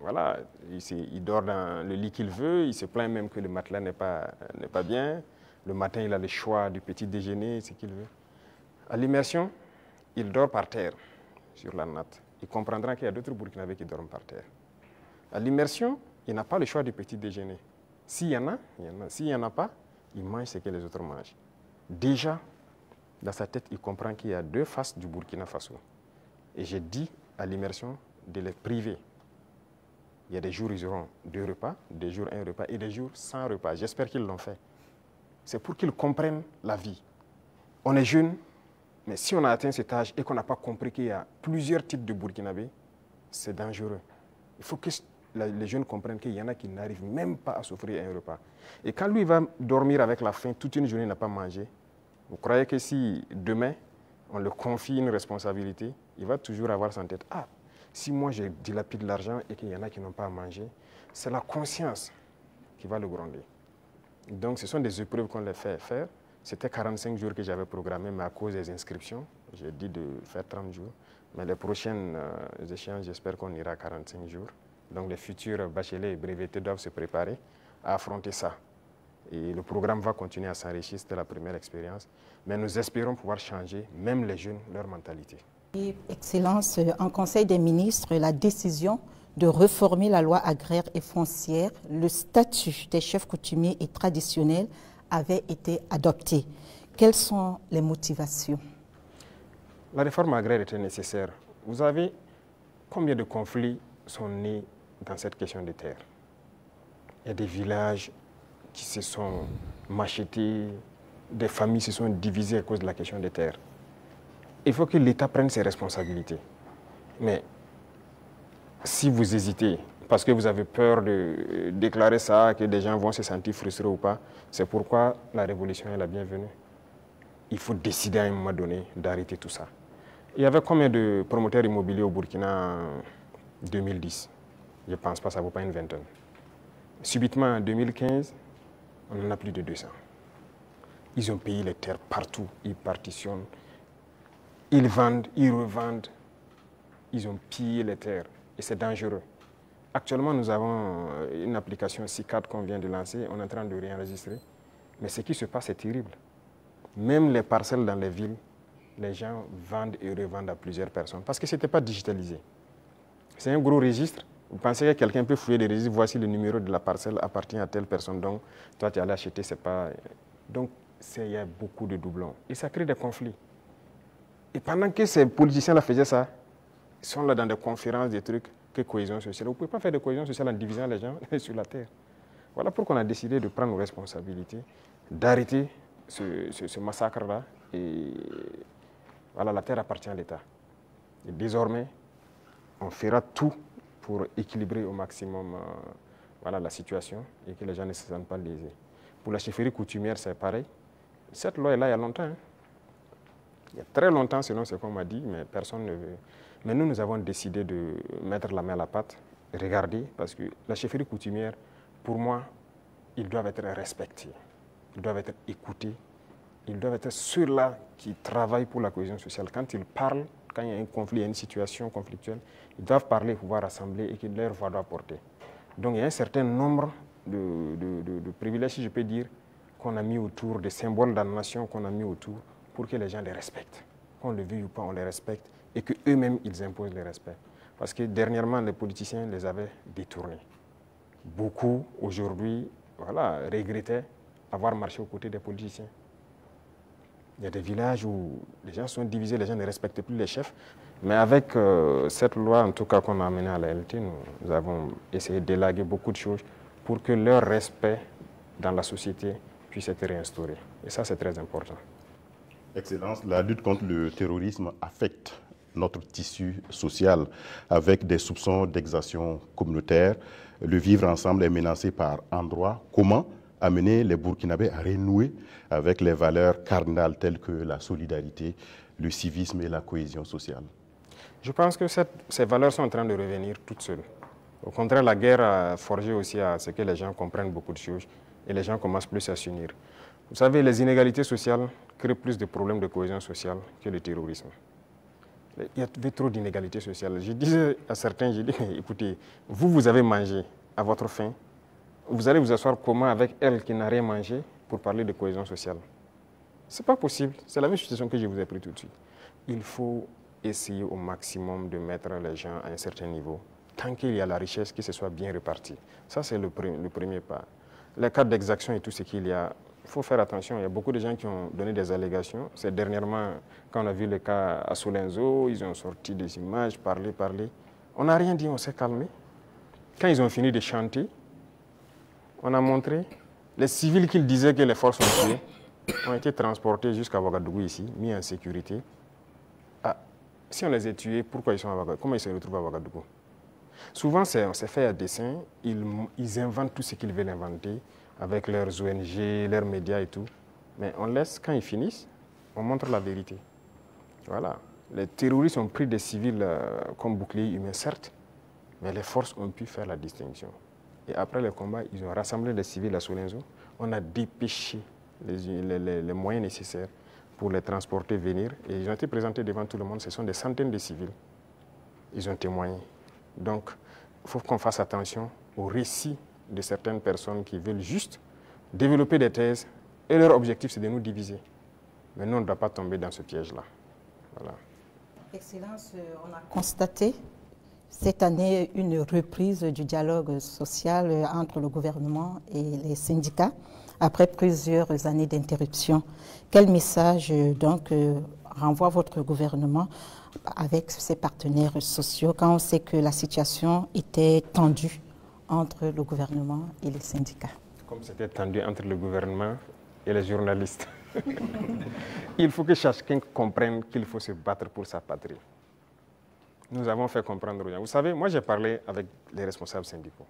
Voilà, il dort dans le lit qu'il veut, il se plaint même que le matelas n'est pas bien. Le matin, il a le choix du petit déjeuner, ce qu'il veut. À l'immersion, il dort par terre, sur la natte. Il comprendra qu'il y a d'autres Burkinabés qui dorment par terre. À l'immersion, il n'a pas le choix du petit déjeuner. S'il y en a, il y en a. S'il n'y en a pas, il mange ce que les autres mangent. Déjà, dans sa tête, il comprend qu'il y a deux faces du Burkina Faso. Et j'ai dit à l'immersion de les priver. Il y a des jours où ils auront 2 repas, des jours 1 repas et des jours sans repas. J'espère qu'ils l'ont fait. C'est pour qu'ils comprennent la vie. On est jeunes, mais si on a atteint cet âge et qu'on n'a pas compris qu'il y a plusieurs types de Burkinabés, c'est dangereux. Il faut que les jeunes comprennent qu'il y en a qui n'arrivent même pas à s'offrir un repas. Et quand lui va dormir avec la faim, toute une journée il n'a pas mangé, vous croyez que si demain on le confie une responsabilité, il va toujours avoir en tête, ah, si moi je dilapide l'argent et qu'il y en a qui n'ont pas à manger, c'est la conscience qui va le gronder. Donc ce sont des épreuves qu'on les fait faire. C'était 45 jours que j'avais programmé, mais à cause des inscriptions, j'ai dit de faire 30 jours. Mais les prochaines échéances, j'espère qu'on ira à 45 jours. Donc les futurs bacheliers et brevetés doivent se préparer à affronter ça. Et le programme va continuer à s'enrichir, c'était la première expérience. Mais nous espérons pouvoir changer, même les jeunes, leur mentalité. Excellence, en Conseil des ministres, la décision de réformer la loi agraire et foncière, le statut des chefs coutumiers et traditionnels avait été adopté. Quelles sont les motivations? La réforme agraire était nécessaire. Vous savez combien de conflits sont nés dans cette question des terres? Il y a des villages qui se sont machetés, des familles se sont divisées à cause de la question des terres. Il faut que l'État prenne ses responsabilités. Mais si vous hésitez, parce que vous avez peur de déclarer ça, que des gens vont se sentir frustrés ou pas, c'est pourquoi la révolution est la bienvenue. Il faut décider à un moment donné d'arrêter tout ça. Il y avait combien de promoteurs immobiliers au Burkina en 2010? Je ne pense pas, ça ne vaut pas une vingtaine. Subitement, en 2015, on en a plus de 200. Ils ont payé les terres partout, ils partitionnent, ils vendent, ils revendent, ils ont pillé les terres et c'est dangereux. Actuellement, nous avons une application C4 qu'on vient de lancer, on est en train de réenregistrer, mais ce qui se passe est terrible. Même les parcelles dans les villes, les gens vendent et revendent à plusieurs personnes parce que ce n'était pas digitalisé. C'est un gros registre. Vous pensez que quelqu'un peut fouiller des registres, voici le numéro de la parcelle appartient à telle personne, donc toi tu es allé acheter, c'est pas... Donc il y a beaucoup de doublons et ça crée des conflits. Et pendant que ces politiciens-là faisaient ça, ils sont là dans des conférences, des trucs, que cohésion sociale. Vous ne pouvez pas faire de cohésion sociale en divisant les gens sur la terre. Voilà pourquoi on a décidé de prendre nos responsabilités, d'arrêter ce massacre-là. Et voilà, la terre appartient à l'État. Et désormais, on fera tout pour équilibrer au maximum voilà, la situation et que les gens ne se sentent pas lésés. Pour la chefferie coutumière, c'est pareil. Cette loi est là il y a longtemps. Hein. Il y a très longtemps, selon ce qu'on m'a dit, mais personne ne veut. Mais nous, nous avons décidé de mettre la main à la pâte, regarder, parce que la chefferie coutumière, pour moi, ils doivent être respectés, ils doivent être écoutés, ils doivent être ceux-là qui travaillent pour la cohésion sociale. Quand ils parlent, quand il y a un conflit, il y a une situation conflictuelle, ils doivent parler, pouvoir rassembler et que leur voix doit porter. Donc il y a un certain nombre de privilèges, si je peux dire, qu'on a mis autour, des symboles de la nation qu'on a mis autour pour que les gens les respectent. Qu'on le veuille ou pas, on les respecte et qu'eux-mêmes, ils imposent le respect. Parce que dernièrement, les politiciens les avaient détournés. Beaucoup, aujourd'hui, voilà, regrettaient avoir marché aux côtés des politiciens. Il y a des villages où les gens sont divisés, les gens ne respectent plus les chefs. Mais avec cette loi, en tout cas, qu'on a amenée à la LT, nous avons essayé d'élaguer beaucoup de choses pour que leur respect dans la société puisse être réinstauré. Et ça, c'est très important. Excellence, la lutte contre le terrorisme affecte notre tissu social avec des soupçons d'exaction communautaire. Le vivre ensemble est menacé par endroits. Comment amener les Burkinabés à renouer avec les valeurs cardinales telles que la solidarité, le civisme et la cohésion sociale? Je pense que ces valeurs sont en train de revenir toutes seules. Au contraire, la guerre a forgé aussi à ce que les gens comprennent beaucoup de choses et les gens commencent plus à s'unir. Vous savez, les inégalités sociales créent plus de problèmes de cohésion sociale que le terrorisme. Il y avait trop d'inégalités sociales. Je disais à certains, je dis, écoutez, vous avez mangé à votre faim, vous allez vous asseoir comment avec elle qui n'a rien mangé pour parler de cohésion sociale. Ce n'est pas possible. C'est la même situation que je vous ai pris tout de suite. Il faut essayer au maximum de mettre les gens à un certain niveau. Tant qu'il y a la richesse, que ce soit bien réparti. Ça, c'est le premier pas. Les cas d'exaction et tout ce qu'il y a, il faut faire attention. Il y a beaucoup de gens qui ont donné des allégations. C'est dernièrement, quand on a vu le cas à Solenzo, ils ont sorti des images, parlé. On n'a rien dit, on s'est calmé. Quand ils ont fini de chanter, on a montré les civils qu'ils disaient que les forces ont tués ont été transportés jusqu'à Ouagadougou ici, mis en sécurité. Ah, si on les a tués, pourquoi ils sont à Ouagadougou? Comment ils se retrouvent à Ouagadougou? Souvent, c'est fait à dessein. Ils inventent tout ce qu'ils veulent inventer avec leurs ONG, leurs médias et tout. Mais on laisse, quand ils finissent, on montre la vérité. Voilà. Les terroristes ont pris des civils comme boucliers humains, certes, mais les forces ont pu faire la distinction. Et après le combat, ils ont rassemblé les civils à Solenzo. On a dépêché les moyens nécessaires pour les transporter, venir. Et ils ont été présentés devant tout le monde. Ce sont des centaines de civils. Ils ont témoigné. Donc, il faut qu'on fasse attention aux récits de certaines personnes qui veulent juste développer des thèses. Et leur objectif, c'est de nous diviser. Mais nous, on ne doit pas tomber dans ce piège-là. Voilà. Excellence, on a constaté cette année une reprise du dialogue social entre le gouvernement et les syndicats après plusieurs années d'interruption. Quel message donc renvoie votre gouvernement avec ses partenaires sociaux quand on sait que la situation était tendue entre le gouvernement et les syndicats? Comme c'était tendu entre le gouvernement et les journalistes. Il faut que chacun comprenne qu'il faut se battre pour sa patrie. Nous avons fait comprendre aux gens. Vous savez, moi j'ai parlé avec les responsables syndicaux.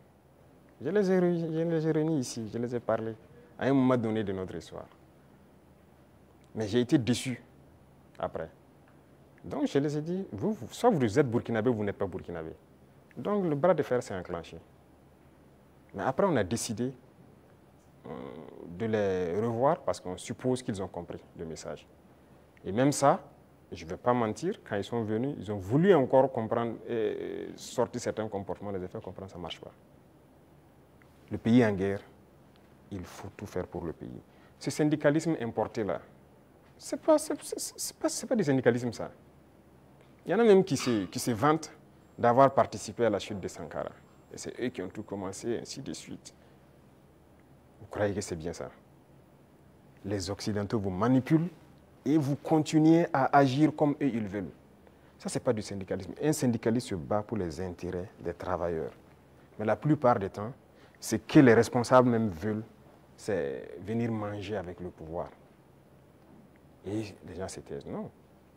Je les ai réunis ici, je les ai parlé à un moment donné de notre histoire. Mais j'ai été déçu après. Donc je les ai dit, soit vous êtes burkinabé ou vous n'êtes pas burkinabé. Donc le bras de fer s'est enclenché. Mais après on a décidé de les revoir parce qu'on suppose qu'ils ont compris le message. Et même ça, je ne vais pas mentir, quand ils sont venus, ils ont voulu encore comprendre et sortir certains comportements, les effets comprendre, ça ne marche pas. Le pays est en guerre, il faut tout faire pour le pays. Ce syndicalisme importé là, ce n'est pas du syndicalisme ça. Il y en a même qui se vantent d'avoir participé à la chute de Sankara. Et c'est eux qui ont tout commencé, ainsi de suite. Vous croyez que c'est bien ça? Les Occidentaux vous manipulent et vous continuez à agir comme eux ils veulent. Ça, ce n'est pas du syndicalisme. Un syndicaliste se bat pour les intérêts des travailleurs. Mais la plupart du temps, ce que les responsables même veulent, c'est venir manger avec le pouvoir. Et les gens se taisent. Non.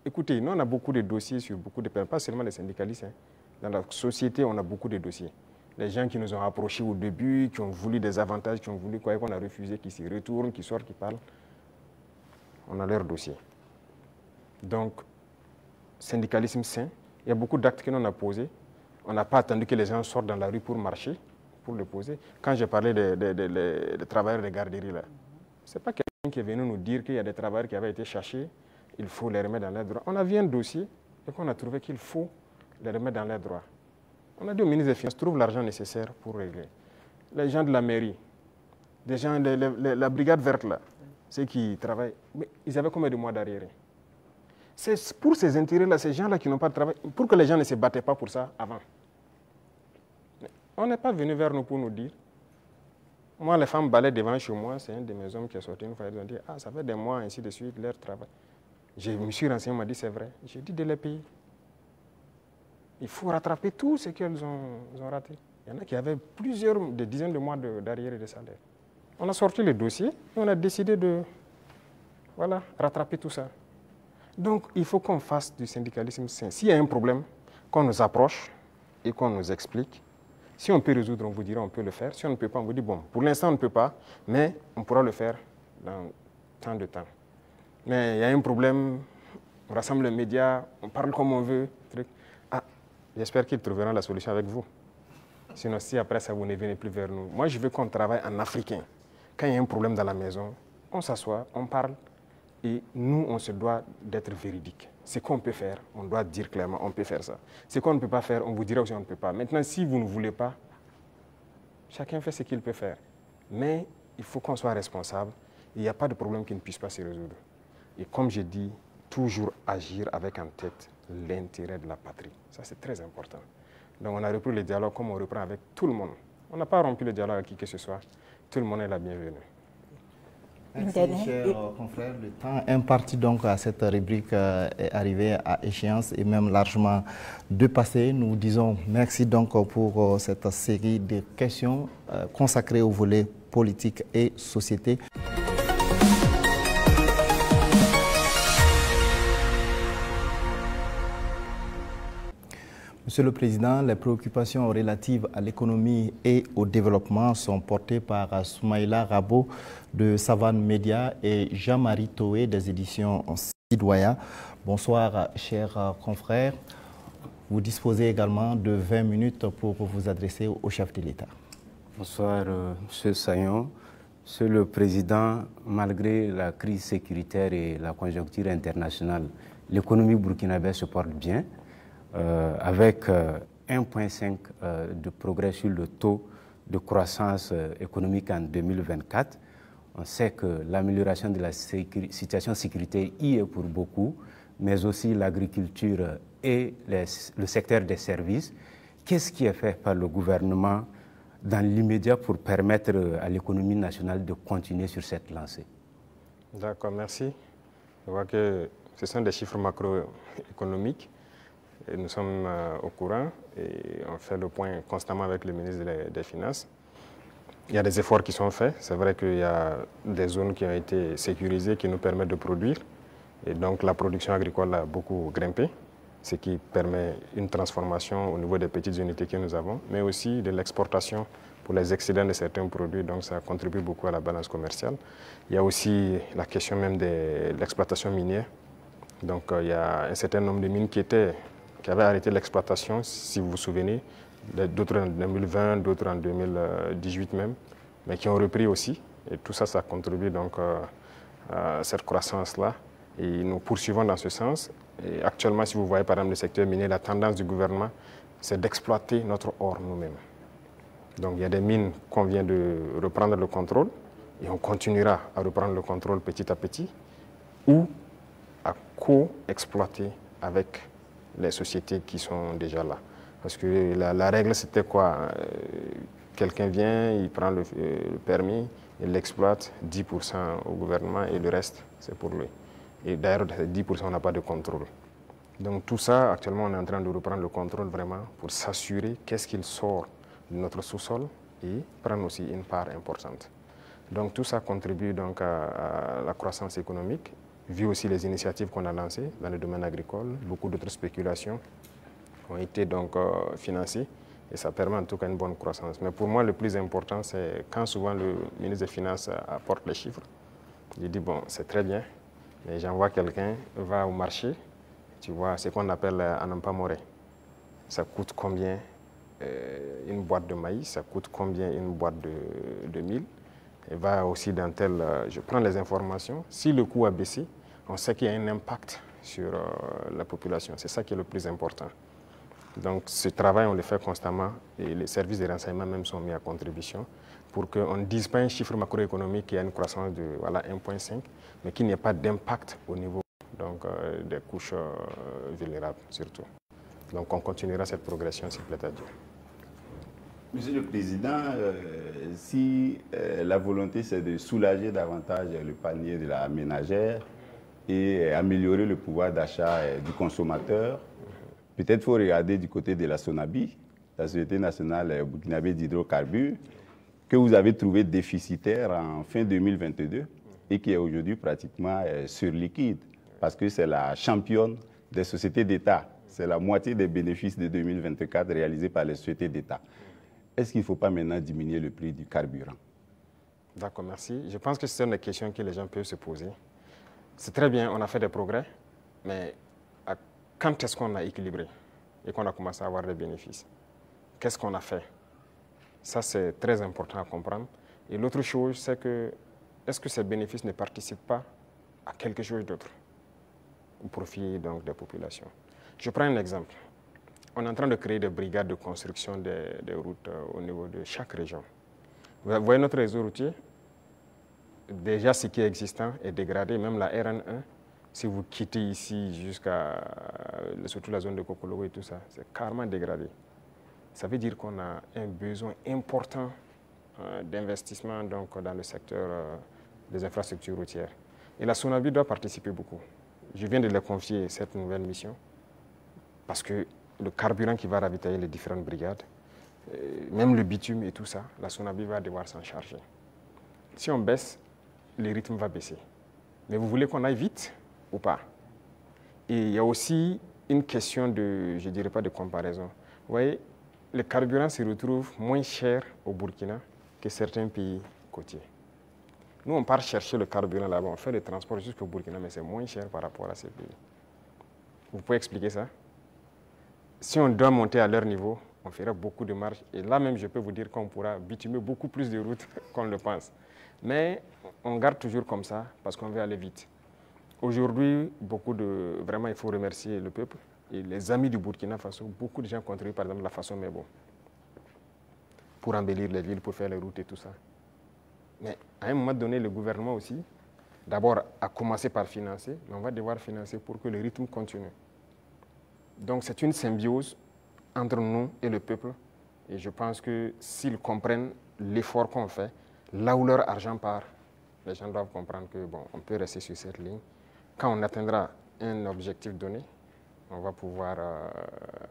Écoutez, nous, on a beaucoup de dossiers sur beaucoup de personnes, pas seulement les syndicalistes. Hein. Dans la société, on a beaucoup de dossiers. Les gens qui nous ont approchés au début, qui ont voulu des avantages, qui ont voulu quoi, qu'on a refusé, qui s'y retournent, qui sortent, qui parlent. On a leur dossier. Donc, syndicalisme sain, il y a beaucoup d'actes que l'on a posés. On n'a pas attendu que les gens sortent dans la rue pour marcher, pour le poser. Quand j'ai parlé des travailleurs des garderies, là, ce n'est pas quelqu'un qui est venu nous dire qu'il y a des travailleurs qui avaient été cherchés, il faut les remettre dans leurs droits. On a vu un dossier et qu'on a trouvé qu'il faut les remettre dans leurs droits. On a dit au ministre des Finances, trouve l'argent nécessaire pour régler. Les gens de la mairie, des gens, la brigade verte là, ceux qui travaillent, mais ils avaient combien de mois d'arriérés? C'est pour ces intérêts-là, ces gens-là qui n'ont pas de travail, pour que les gens ne se battaient pas pour ça avant. Mais on n'est pas venu vers nous pour nous dire. Moi, les femmes balaient devant chez moi, c'est un de mes hommes qui est sorti une fois, ils ont dit, ah, ça fait des mois, ainsi de suite, leur travail. Je me suis renseigné, on m'a dit, c'est vrai. J'ai dit de les payer. Il faut rattraper tout ce qu'elles ont raté. Il y en a qui avaient des dizaines de mois d'arriérés de salaire. On a sorti le dossier et on a décidé de rattraper tout ça. Donc, il faut qu'on fasse du syndicalisme sain. S'il y a un problème, qu'on nous approche et qu'on nous explique. Si on peut résoudre, on vous dira on peut le faire. Si on ne peut pas, on vous dit bon, pour l'instant on ne peut pas, mais on pourra le faire dans tant de temps. Mais il y a un problème, on rassemble les médias, on parle comme on veut. Ah, j'espère qu'ils trouveront la solution avec vous. Sinon, si après ça, vous ne venez plus vers nous. Moi, je veux qu'on travaille en africain. Quand il y a un problème dans la maison, on s'assoit, on parle. Et nous, on se doit d'être véridique. Ce qu'on peut faire, on doit dire clairement, on peut faire ça. Ce qu'on ne peut pas faire, on vous dira aussi on ne peut pas. Maintenant, si vous ne voulez pas, chacun fait ce qu'il peut faire. Mais il faut qu'on soit responsable. Il n'y a pas de problème qui ne puisse pas se résoudre. Et comme je dis, toujours agir avec en tête l'intérêt de la patrie. Ça, c'est très important. Donc, on a repris le dialogue comme on reprend avec tout le monde. On n'a pas rompu le dialogue avec qui que ce soit. Tout le monde est la bienvenue. Merci, chers confrères. Le temps imparti donc à cette rubrique est arrivé à échéance et même largement dépassé. Nous disons merci donc pour cette série de questions consacrées au volet politique et société. Monsieur le Président, les préoccupations relatives à l'économie et au développement sont portées par Soumaïla Rabo de Savane Média et Jean-Marie Toé des éditions Sidoya. Bonsoir, chers confrères. Vous disposez également de 20 minutes pour vous adresser au chef de l'État. Bonsoir, Monsieur Sayon. Monsieur le Président, malgré la crise sécuritaire et la conjoncture internationale, l'économie burkinabé se porte bien. Avec 1,5 de progrès sur le taux de croissance économique en 2024. On sait que l'amélioration de la situation sécuritaire y est pour beaucoup, mais aussi l'agriculture et le secteur des services. Qu'est-ce qui est fait par le gouvernement dans l'immédiat pour permettre à l'économie nationale de continuer sur cette lancée? D'accord, merci. Je vois que ce sont des chiffres macroéconomiques. Et nous sommes au courant et on fait le point constamment avec le ministre des Finances. Il y a des efforts qui sont faits. C'est vrai qu'il y a des zones qui ont été sécurisées qui nous permettent de produire. Et donc la production agricole a beaucoup grimpé, ce qui permet une transformation au niveau des petites unités que nous avons, mais aussi de l'exportation pour les excédents de certains produits. Donc ça contribue beaucoup à la balance commerciale. Il y a aussi la question même de l'exploitation minière. Donc il y a un certain nombre de mines qui avaient arrêté l'exploitation, si vous vous souvenez, d'autres en 2020, d'autres en 2018 même, mais qui ont repris aussi. Et tout ça, ça contribue donc à cette croissance-là. Et nous poursuivons dans ce sens. Et actuellement, si vous voyez par exemple le secteur minier, la tendance du gouvernement, c'est d'exploiter notre or nous-mêmes. Donc il y a des mines qu'on vient de reprendre le contrôle, et on continuera à reprendre le contrôle petit à petit, ou à co-exploiter avec les sociétés qui sont déjà là. Parce que la règle, c'était quoi? Quelqu'un vient, il prend le permis, il l'exploite, 10% au gouvernement et le reste, c'est pour lui. Et d'ailleurs, 10%, on n'a pas de contrôle. Donc tout ça, actuellement, on est en train de reprendre le contrôle vraiment pour s'assurer qu'est-ce qu'il sort de notre sous-sol et prendre aussi une part importante. Donc tout ça contribue donc à la croissance économique, vu aussi les initiatives qu'on a lancées dans le domaine agricole. Beaucoup d'autres spéculations ont été donc financées et ça permet en tout cas une bonne croissance. Mais pour moi, le plus important, c'est quand souvent le ministre des Finances apporte les chiffres. Je dis, bon, c'est très bien, mais j'envoie quelqu'un, va au marché, tu vois, ce qu'on appelle Anampa Moré. Ça coûte combien une boîte de maïs, ça coûte combien une boîte de mil. Et va aussi dans tel, je prends les informations. Si le coût a baissé, on sait qu'il y a un impact sur la population. C'est ça qui est le plus important. Donc ce travail, on le fait constamment et les services de renseignement même sont mis à contribution pour qu'on ne dise pas un chiffre macroéconomique qui a une croissance de voilà, 1,5, mais qu'il n'y ait pas d'impact au niveau donc, des couches vulnérables surtout. Donc on continuera cette progression s'il plaît à Dieu. Monsieur le Président, si la volonté c'est de soulager davantage le panier de la ménagère et améliorer le pouvoir d'achat du consommateur, peut-être faut regarder du côté de la SONABI, la Société nationale burkinabé d'hydrocarbures, que vous avez trouvé déficitaire en fin 2022 et qui est aujourd'hui pratiquement surliquide, parce que c'est la championne des sociétés d'État. C'est la moitié des bénéfices de 2024 réalisés par les sociétés d'État. Est-ce qu'il ne faut pas maintenant diminuer le prix du carburant? D'accord, merci. Je pense que c'est une des questions que les gens peuvent se poser. C'est très bien, on a fait des progrès, mais quand est-ce qu'on a équilibré et qu'on a commencé à avoir des bénéfices? Qu'est-ce qu'on a fait? Ça, c'est très important à comprendre. Et l'autre chose, c'est que est-ce que ces bénéfices ne participent pas à quelque chose d'autre au profit donc, des populations? Je prends un exemple. On est en train de créer des brigades de construction des routes au niveau de chaque région. Vous voyez notre réseau routier, déjà ce qui est existant est dégradé, même la RN1, si vous quittez ici jusqu'à surtout la zone de Kokologo et tout ça, c'est carrément dégradé. Ça veut dire qu'on a un besoin important d'investissement dans le secteur des infrastructures routières. Et la SONABI doit participer beaucoup. Je viens de leur confier cette nouvelle mission parce que le carburant qui va ravitailler les différentes brigades, même le bitume et tout ça, la SONABI va devoir s'en charger. Si on baisse, le rythme va baisser. Mais vous voulez qu'on aille vite ou pas? Et il y a aussi une question de, je ne dirais pas de comparaison. Vous voyez, le carburant se retrouve moins cher au Burkina que certains pays côtiers. Nous, on part chercher le carburant là-bas, on fait le transport jusqu'au Burkina, mais c'est moins cher par rapport à ces pays. Vous pouvez expliquer ça? Si on doit monter à leur niveau, on fera beaucoup de marge. Et là même, je peux vous dire qu'on pourra bitumer beaucoup plus de routes qu'on le pense. Mais on garde toujours comme ça parce qu'on veut aller vite. Aujourd'hui, vraiment, il faut remercier le peuple et les amis du Burkina Faso. Beaucoup de gens contribuent, par exemple, la façon Mebo pour embellir les villes, pour faire les routes et tout ça. Mais à un moment donné, le gouvernement aussi, d'abord, a commencé par financer, mais on va devoir financer pour que le rythme continue. Donc, c'est une symbiose entre nous et le peuple. Et je pense que s'ils comprennent l'effort qu'on fait, là où leur argent part, les gens doivent comprendre que bon, on peut rester sur cette ligne. Quand on atteindra un objectif donné, on va pouvoir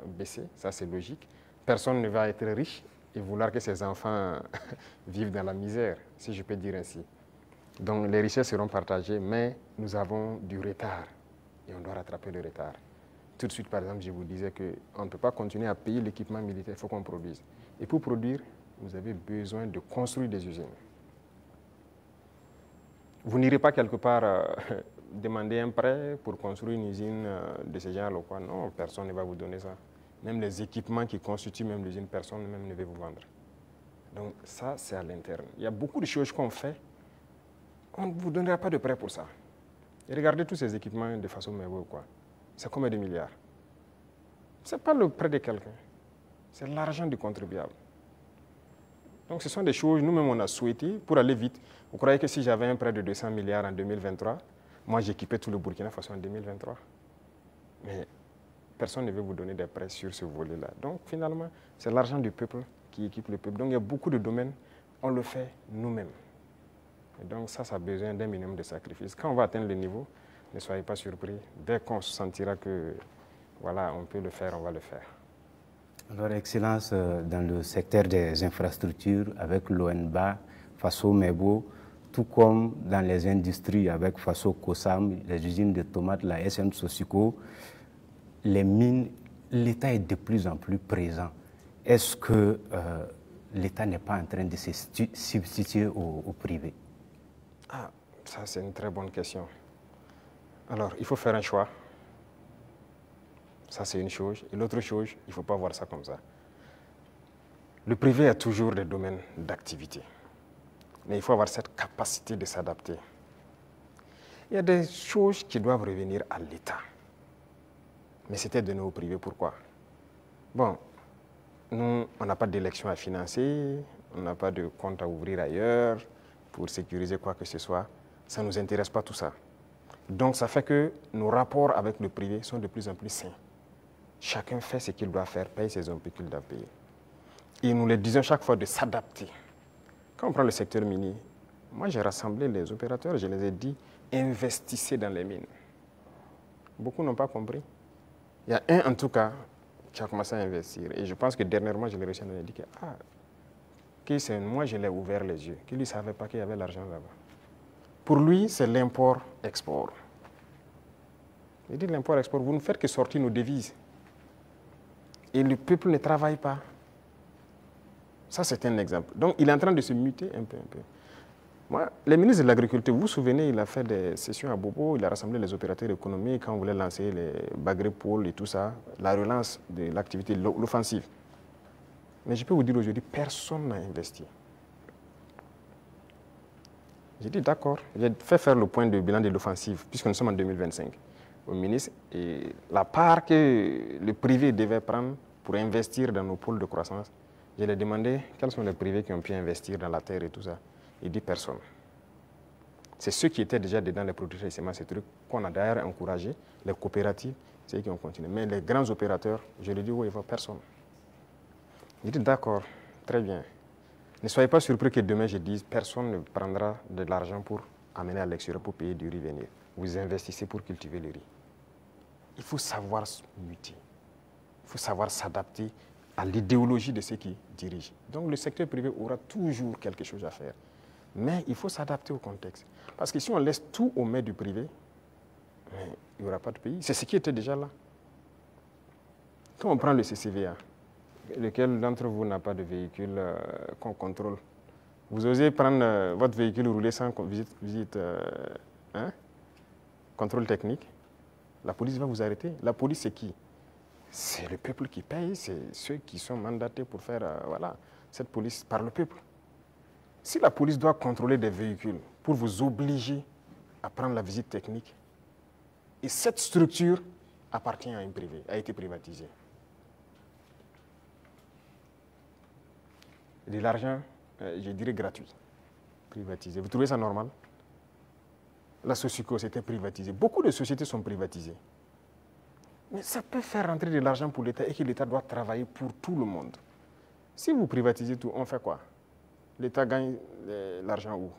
baisser, ça c'est logique. Personne ne va être riche et vouloir que ses enfants vivent dans la misère, si je peux dire ainsi. Donc les richesses seront partagées, mais nous avons du retard et on doit rattraper le retard. Tout de suite, par exemple, je vous disais qu'on ne peut pas continuer à payer l'équipement militaire, il faut qu'on produise. Et pour produire, vous avez besoin de construire des usines. Vous n'irez pas quelque part demander un prêt pour construire une usine de ce genre ou quoi. Non, personne ne va vous donner ça. Même les équipements qui constituent même l'usine, personne même ne veut vous vendre. Donc ça, c'est à l'interne. Il y a beaucoup de choses qu'on fait. On ne vous donnera pas de prêt pour ça. Et regardez tous ces équipements de façon merveilleuse, quoi. C'est combien de milliards? Ce n'est pas le prêt de quelqu'un. C'est l'argent du contribuable. Donc ce sont des choses, nous-mêmes, on a souhaité pour aller vite. Vous croyez que si j'avais un prêt de 200 milliards en 2023, moi, j'équipais tout le Burkina Faso en 2023. Mais personne ne veut vous donner des prêts sur ce volet-là. Donc finalement, c'est l'argent du peuple qui équipe le peuple. Donc il y a beaucoup de domaines, on le fait nous-mêmes. Et donc ça a besoin d'un minimum de sacrifices. Quand on va atteindre le niveau, ne soyez pas surpris. Dès qu'on se sentira que, voilà, on peut le faire, on va le faire. Alors, Excellence, dans le secteur des infrastructures, avec l'ONBA, Faso Mebo, tout comme dans les industries avec Faso Kosam, les usines de tomates, la SM Sosiko, les mines, l'État est de plus en plus présent. Est-ce que l'État n'est pas en train de se substituer au privé? Ah, ça c'est une très bonne question. Alors, il faut faire un choix. Ça, c'est une chose. Et l'autre chose, il ne faut pas voir ça comme ça. Le privé a toujours des domaines d'activité. Mais il faut avoir cette capacité de s'adapter. Il y a des choses qui doivent revenir à l'État. Mais c'était donné au privé. Pourquoi? Bon, nous, on n'a pas d'élection à financer, on n'a pas de compte à ouvrir ailleurs pour sécuriser quoi que ce soit. Ça ne nous intéresse pas tout ça. Donc, ça fait que nos rapports avec le privé sont de plus en plus sains. Chacun fait ce qu'il doit faire, paye ses impôts qu'il doit payer. Et nous les disons chaque fois de s'adapter. Quand on prend le secteur minier, moi j'ai rassemblé les opérateurs, je les ai dit, investissez dans les mines. Beaucoup n'ont pas compris. Il y a un en tout cas qui a commencé à investir. Et je pense que dernièrement, je l'ai reçu, on a dit que moi je l'ai ouvert les yeux, qu'il ne savait pas qu'il y avait l'argent là-bas. Pour lui, c'est l'import-export. Il dit l'import-export, vous ne faites que sortir nos devises. Et le peuple ne travaille pas. Ça, c'est un exemple. Donc, il est en train de se muter un peu. Moi, le ministre de l'Agriculture, vous vous souvenez, il a fait des sessions à Bobo, il a rassemblé les opérateurs économiques quand on voulait lancer les Bagré Pôles et tout ça, la relance de l'activité, l'offensive. Mais je peux vous dire aujourd'hui, personne n'a investi. J'ai dit d'accord, j'ai fait faire le point de bilan de l'offensive, puisque nous sommes en 2025, au ministre, et la part que le privé devait prendre pour investir dans nos pôles de croissance, je lui ai demandé quels sont les privés qui ont pu investir dans la terre et tout ça. Il dit personne. C'est ceux qui étaient déjà dedans, les producteurs de semences, ces trucs, qu'on a d'ailleurs encouragé, les coopératives, c'est eux qui ont continué. Mais les grands opérateurs, je leur dis, oui, il ne va personne. Je dis, d'accord, très bien. Ne soyez pas surpris que demain, je dise, personne ne prendra de l'argent pour amener à l'extérieur pour payer du riz venir. Vous investissez pour cultiver le riz. Il faut savoir muter. Il faut savoir s'adapter à l'idéologie de ceux qui dirigent. Donc le secteur privé aura toujours quelque chose à faire. Mais il faut s'adapter au contexte. Parce que si on laisse tout aux mains du privé, il n'y aura pas de pays. C'est ce qui était déjà là. Quand on prend le CCVA, lequel d'entre vous n'a pas de véhicule qu'on contrôle? Vous osez prendre votre véhicule rouler sans visite contrôle technique? La police va vous arrêter. La police, c'est qui? C'est le peuple qui paye, c'est ceux qui sont mandatés pour faire cette police par le peuple. Si la police doit contrôler des véhicules pour vous obliger à prendre la visite technique, et cette structure appartient à un privé, a été privatisée. De l'argent, je dirais gratuit, privatisé. Vous trouvez ça normal? La Socico, c'était privatisé. Beaucoup de sociétés sont privatisées. Mais ça peut faire rentrer de l'argent pour l'État et que l'État doit travailler pour tout le monde. Si vous privatisez tout, on fait quoi? L'État gagne l'argent où?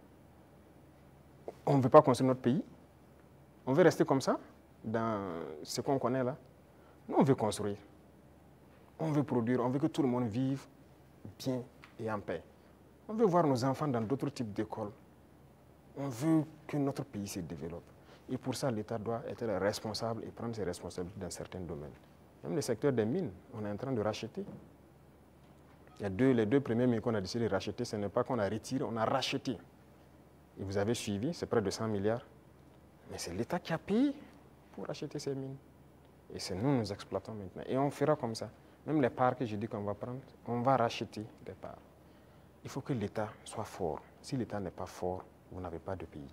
On ne veut pas construire notre pays? On veut rester comme ça, dans ce qu'on connaît là? Nous, on veut construire. On veut produire, on veut que tout le monde vive bien et en paix. On veut voir nos enfants dans d'autres types d'écoles. On veut que notre pays se développe. Et pour ça, l'État doit être responsable et prendre ses responsabilités dans certains domaines. Même le secteur des mines, on est en train de racheter. Les deux premiers mines qu'on a décidé de racheter, ce n'est pas qu'on a retiré, on a racheté. Et vous avez suivi, c'est près de 100 milliards. Mais c'est l'État qui a payé pour racheter ces mines. Et c'est nous exploitons maintenant. Et on fera comme ça. Même les parts que je dis qu'on va prendre, on va racheter des parts. Il faut que l'État soit fort. Si l'État n'est pas fort, vous n'avez pas de pays.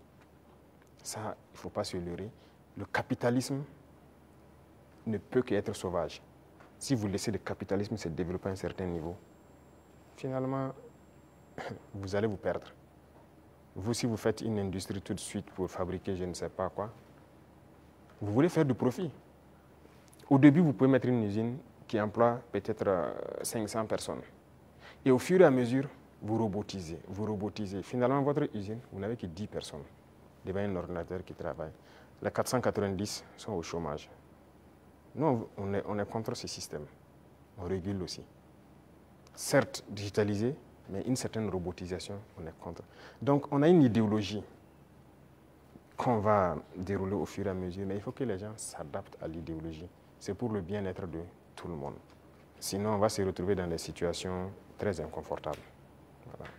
Ça, il ne faut pas se leurrer. Le capitalisme ne peut qu'être sauvage. Si vous laissez le capitalisme se développer à un certain niveau, finalement, vous allez vous perdre. Vous, si vous faites une industrie tout de suite pour fabriquer je ne sais pas quoi, vous voulez faire du profit. Au début, vous pouvez mettre une usine qui emploie peut-être 500 personnes. Et au fur et à mesure, vous robotisez. Finalement, votre usine, vous n'avez que 10 personnes devant un ordinateur qui travaille. Les 490 sont au chômage. Nous, on est contre ce système. On régule aussi. Certes, digitalisé, mais une certaine robotisation, on est contre. Donc, on a une idéologie qu'on va dérouler au fur et à mesure, mais il faut que les gens s'adaptent à l'idéologie. C'est pour le bien-être de tout le monde. Sinon, on va se retrouver dans des situations très inconfortables. Voilà.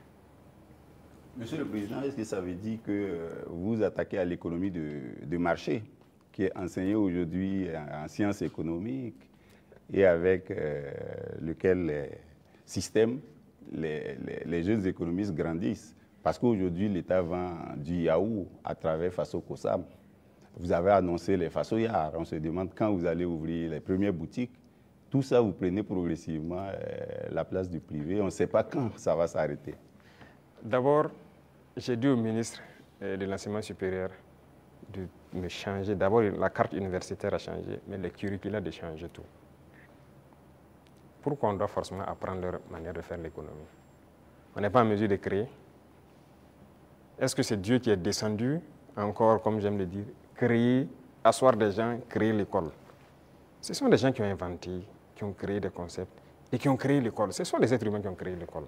Monsieur le Président, est-ce que ça veut dire que vous attaquez à l'économie de marché, qui est enseignée aujourd'hui en sciences économiques et avec lequel les systèmes, les jeunes économistes grandissent? Parce qu'aujourd'hui, l'État vend du yaourt à travers Faso Kosam. Vous avez annoncé les Fasoyards. On se demande quand vous allez ouvrir les premières boutiques. Tout ça, vous prenez progressivement la place du privé. On ne sait pas quand ça va s'arrêter. D'abord, j'ai dit au ministre de l'Enseignement supérieur de me changer. D'abord, la carte universitaire a changé, mais les curricula de changer tout. Pourquoi on doit forcément apprendre leur manière de faire l'économie? On n'est pas en mesure de créer. Est-ce que c'est Dieu qui est descendu, encore, comme j'aime le dire, créer, asseoir des gens, créer l'école? Ce sont des gens qui ont inventé, qui ont créé des concepts et qui ont créé l'école. Ce sont des êtres humains qui ont créé l'école.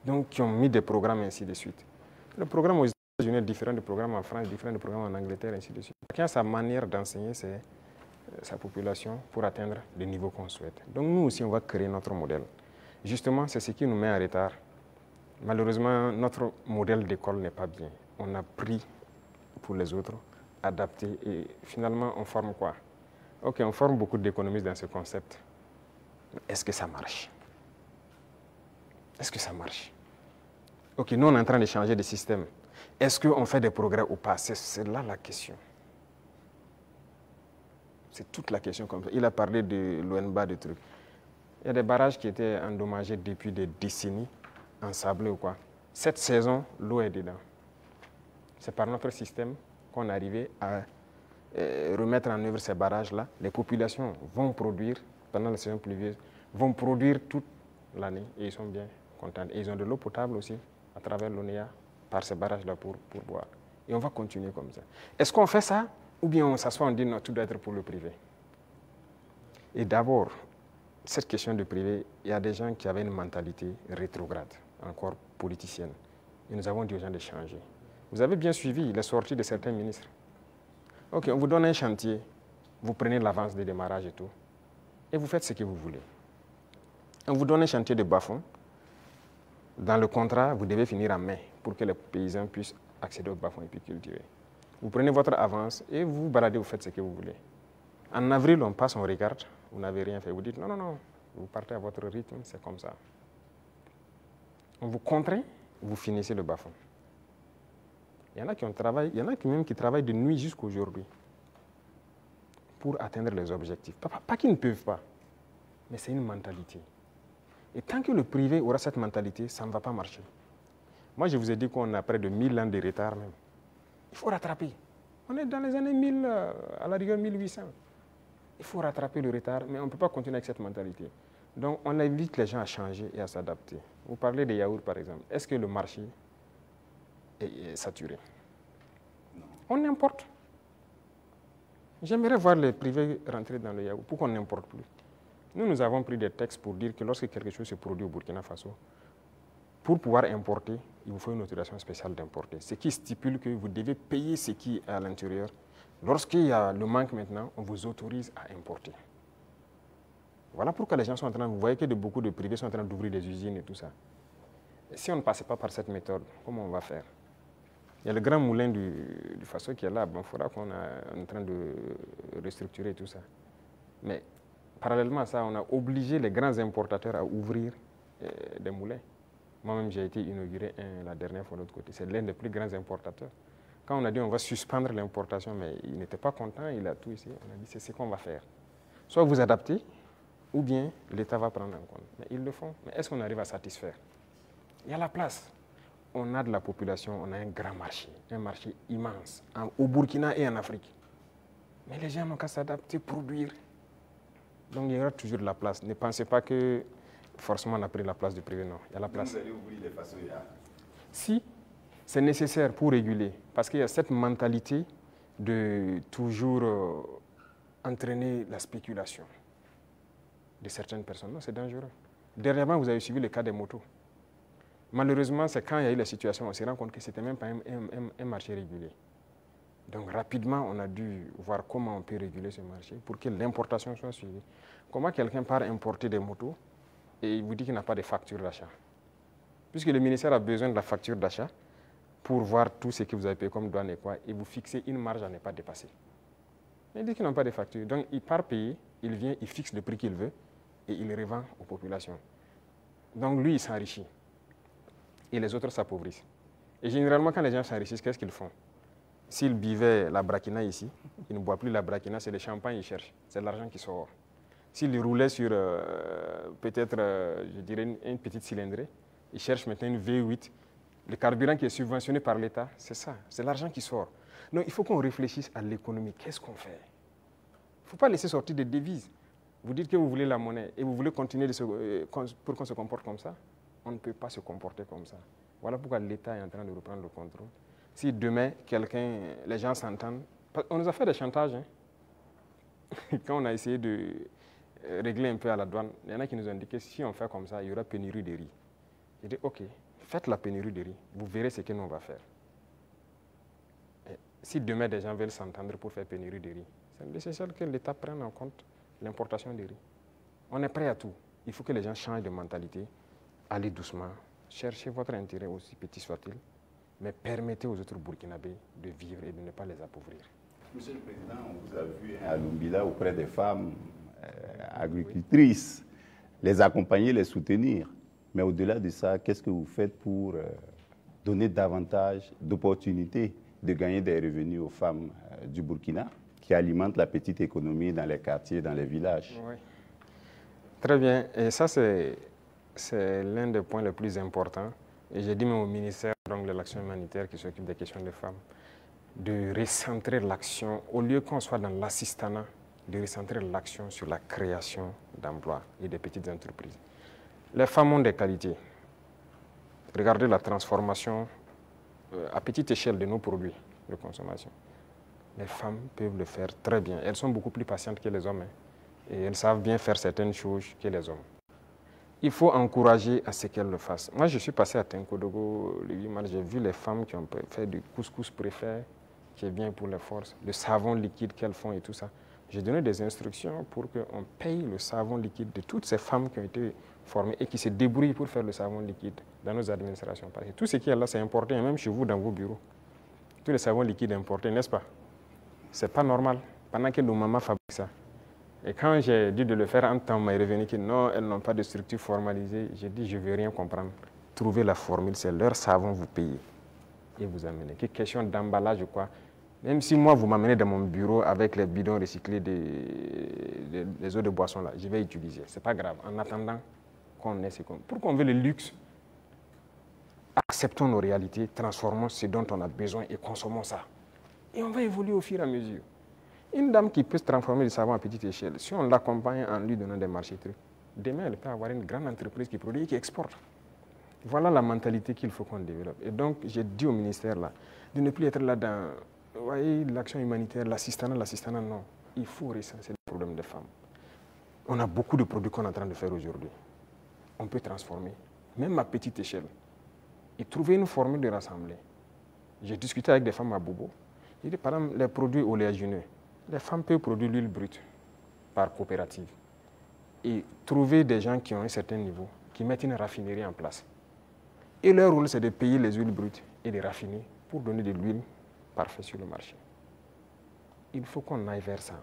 Donc, qui ont mis des programmes, ainsi de suite. Le programme aux États-Unis est différent du programme en France, différent du programme en Angleterre, ainsi de suite. Chacun a sa manière d'enseigner sa population pour atteindre le niveau qu'on souhaite. Donc, nous aussi, on va créer notre modèle. Justement, c'est ce qui nous met en retard. Malheureusement, notre modèle d'école n'est pas bien. On a pris pour les autres, adapté, et finalement, on forme quoi? Ok, on forme beaucoup d'économistes dans ce concept. Est-ce que ça marche? Est-ce que ça marche? Ok, nous, on est en train de changer de système. Est-ce qu'on fait des progrès ou pas? C'est là la question. C'est toute la question comme ça. Il a parlé de l'ONBA, de trucs. Il y a des barrages qui étaient endommagés depuis des décennies, ensablés ou quoi. Cette saison, l'eau est dedans. C'est par notre système qu'on est arrivé à remettre en œuvre ces barrages-là. Les populations vont produire, pendant la saison pluvieuse, vont produire toute l'année et ils sont bien contents. Et ils ont de l'eau potable aussi à travers l'ONEA par ces barrages-là pour boire. Et on va continuer comme ça. Est-ce qu'on fait ça ou bien on s'assoit, on dit non, tout doit être pour le privé? Et d'abord, cette question de privé, il y a des gens qui avaient une mentalité rétrograde, encore politicienne. Et nous avons dit aux gens de changer. Vous avez bien suivi les sorties de certains ministres. OK, on vous donne un chantier, vous prenez l'avance de démarrage et tout, et vous faites ce que vous voulez. On vous donne un chantier de bas-fond. Dans le contrat, vous devez finir en mai pour que les paysans puissent accéder au bas-fond et puis cultiver. Vous prenez votre avance et vous vous baladez, vous faites ce que vous voulez. En avril, on passe, on regarde, vous n'avez rien fait. Vous dites non, non, non, vous partez à votre rythme, c'est comme ça. On vous contraint, vous finissez le bas-fond. Il y en a qui travaillent, il y en a même qui travaillent de nuit jusqu'à aujourd'hui pour atteindre les objectifs. Pas qu'ils ne peuvent pas, mais c'est une mentalité. Et tant que le privé aura cette mentalité, ça ne va pas marcher. Moi, je vous ai dit qu'on a près de 1000 ans de retard même. Il faut rattraper. On est dans les années 1000, à la rigueur 1800. Il faut rattraper le retard, mais on ne peut pas continuer avec cette mentalité. Donc, on invite les gens à changer et à s'adapter. Vous parlez des yaourts, par exemple. Est-ce que le marché est saturé? Non. On importe. J'aimerais voir les privés rentrer dans le yaourt. Pourquoi on n'importe plus? Nous avons pris des textes pour dire que lorsque quelque chose se produit au Burkina Faso, pour pouvoir importer, il vous faut une autorisation spéciale d'importer. Ce qui stipule que vous devez payer ce qui est à l'intérieur. Lorsqu'il y a le manque maintenant, on vous autorise à importer. Voilà pourquoi les gens sont en train, vous voyez que beaucoup de privés sont en train d'ouvrir des usines et tout ça. Et si on ne passait pas par cette méthode, comment on va faire? Il y a le grand moulin du Faso qui est là, il faudra qu'on est en train de restructurer tout ça. Mais parallèlement à ça, on a obligé les grands importateurs à ouvrir des moulins. Moi-même, j'ai été inauguré la dernière fois de l'autre côté. C'est l'un des plus grands importateurs. Quand on a dit on va suspendre l'importation, mais il n'était pas content, il a tout ici. On a dit c'est ce qu'on va faire. Soit vous adaptez, ou bien l'État va prendre en compte. Mais ils le font. Mais est-ce qu'on arrive à satisfaire? Il y a la place. On a de la population, on a un grand marché immense, au Burkina et en Afrique. Mais les gens n'ont qu'à s'adapter, produire. Donc il y aura toujours de la place. Ne pensez pas que forcément on a pris la place du privé, non. Il y a la place. Vous allez ouvrir les façonnières? Si, c'est nécessaire pour réguler, parce qu'il y a cette mentalité de toujours entraîner la spéculation de certaines personnes. Non, c'est dangereux. Dernièrement, vous avez suivi le cas des motos. Malheureusement, c'est quand il y a eu la situation, on s'est rendu compte que ce n'était même pas un marché régulier. Donc rapidement, on a dû voir comment on peut réguler ce marché pour que l'importation soit suivie. Comment quelqu'un part importer des motos et il vous dit qu'il n'a pas de facture d'achat? Puisque le ministère a besoin de la facture d'achat pour voir tout ce que vous avez payé comme douane et quoi, et vous fixez une marge à ne pas dépasser. Il dit qu'il n'a pas de facture. Donc il part payer, il vient, il fixe le prix qu'il veut et il revend aux populations. Donc lui, il s'enrichit. Et les autres s'appauvrissent. Et généralement, quand les gens s'enrichissent, qu'est-ce qu'ils font? S'ils buvaient la braquina ici, ils ne boivent plus la braquina, c'est le champagne qu'ils cherchent. C'est l'argent qui sort. S'ils roulaient sur peut-être, je dirais, une petite cylindrée, ils cherchent maintenant une V8. Le carburant qui est subventionné par l'État, c'est ça, c'est l'argent qui sort. Donc il faut qu'on réfléchisse à l'économie. Qu'est-ce qu'on fait? Il ne faut pas laisser sortir des devises. Vous dites que vous voulez la monnaie et vous voulez continuer pour qu'on se comporte comme ça. On ne peut pas se comporter comme ça. Voilà pourquoi l'État est en train de reprendre le contrôle. Si demain, les gens s'entendent, on nous a fait des chantages. Hein. Quand on a essayé de régler un peu à la douane, il y en a qui nous ont dit que si on fait comme ça, il y aura pénurie de riz. J'ai dit, OK, faites la pénurie de riz, vous verrez ce que nous on va faire. Et si demain, des gens veulent s'entendre pour faire pénurie de riz, c'est nécessaire que l'État prenne en compte l'importation de riz. On est prêt à tout. Il faut que les gens changent de mentalité. Allez doucement, cherchez votre intérêt aussi petit soit-il, mais permettez aux autres Burkinabés de vivre et de ne pas les appauvrir. Monsieur le Président, on vous a vu à Lumbila auprès des femmes agricultrices, les accompagner, les soutenir. Mais au-delà de ça, qu'est-ce que vous faites pour donner davantage d'opportunités de gagner des revenus aux femmes du Burkina qui alimentent la petite économie dans les quartiers, dans les villages? Oui. Très bien. Et ça, c'est l'un des points les plus importants. Et j'ai dit même au ministère, Armstrong de l'Action humanitaire qui s'occupe des questions des femmes, de recentrer l'action, au lieu qu'on soit dans l'assistanat, de recentrer l'action sur la création d'emplois et des petites entreprises. Les femmes ont des qualités. Regardez la transformation à petite échelle de nos produits de consommation. Les femmes peuvent le faire très bien. Elles sont beaucoup plus patientes que les hommes, hein, et elles savent bien faire certaines choses que les hommes. Il faut encourager à ce qu'elles le fassent. Moi, je suis passé à Tenkodogo le 8 mars, j'ai vu les femmes qui ont fait du couscous préfet, qui est bien pour les forces, le savon liquide qu'elles font et tout ça. J'ai donné des instructions pour qu'on paye le savon liquide de toutes ces femmes qui ont été formées et qui se débrouillent pour faire le savon liquide dans nos administrations. Parce que tout ce qui est là, c'est importé, même chez vous, dans vos bureaux. Tous les savons liquides importés, n'est-ce pas? C'est pas normal, pendant que nos mamans fabriquent ça. Et quand j'ai dit de le faire en temps, on m'a revenu que non, elles n'ont pas de structure formalisée. J'ai dit, je ne veux rien comprendre. Trouvez la formule, c'est leur savon, vous payez et vous amenez. Que question d'emballage ou quoi. Même si moi, vous m'amenez dans mon bureau avec les bidons recyclés des eaux de boisson, là, je vais utiliser. Ce n'est pas grave. En attendant qu'on ait ce qu'on... Pourquoi on veut le luxe? Acceptons nos réalités, transformons ce dont on a besoin et consommons ça. Et on va évoluer au fur et à mesure. Une dame qui peut se transformer du savon à petite échelle, si on l'accompagne en lui donnant des marchés trucs, demain, elle peut avoir une grande entreprise qui produit et qui exporte. Voilà la mentalité qu'il faut qu'on développe. Et donc, j'ai dit au ministère là, de ne plus être là dans, vous voyez, l'action humanitaire, l'assistanat, non. Il faut recenser le problème des femmes. On a beaucoup de produits qu'on est en train de faire aujourd'hui. On peut transformer, même à petite échelle, et trouver une formule de rassembler. J'ai discuté avec des femmes à Bobo. J'ai dit, par exemple, les produits oléagineux, les femmes peuvent produire l'huile brute par coopérative et trouver des gens qui ont un certain niveau, qui mettent une raffinerie en place. Et leur rôle, c'est de payer les huiles brutes et de raffiner pour donner de l'huile parfaite sur le marché. Il faut qu'on aille vers ça.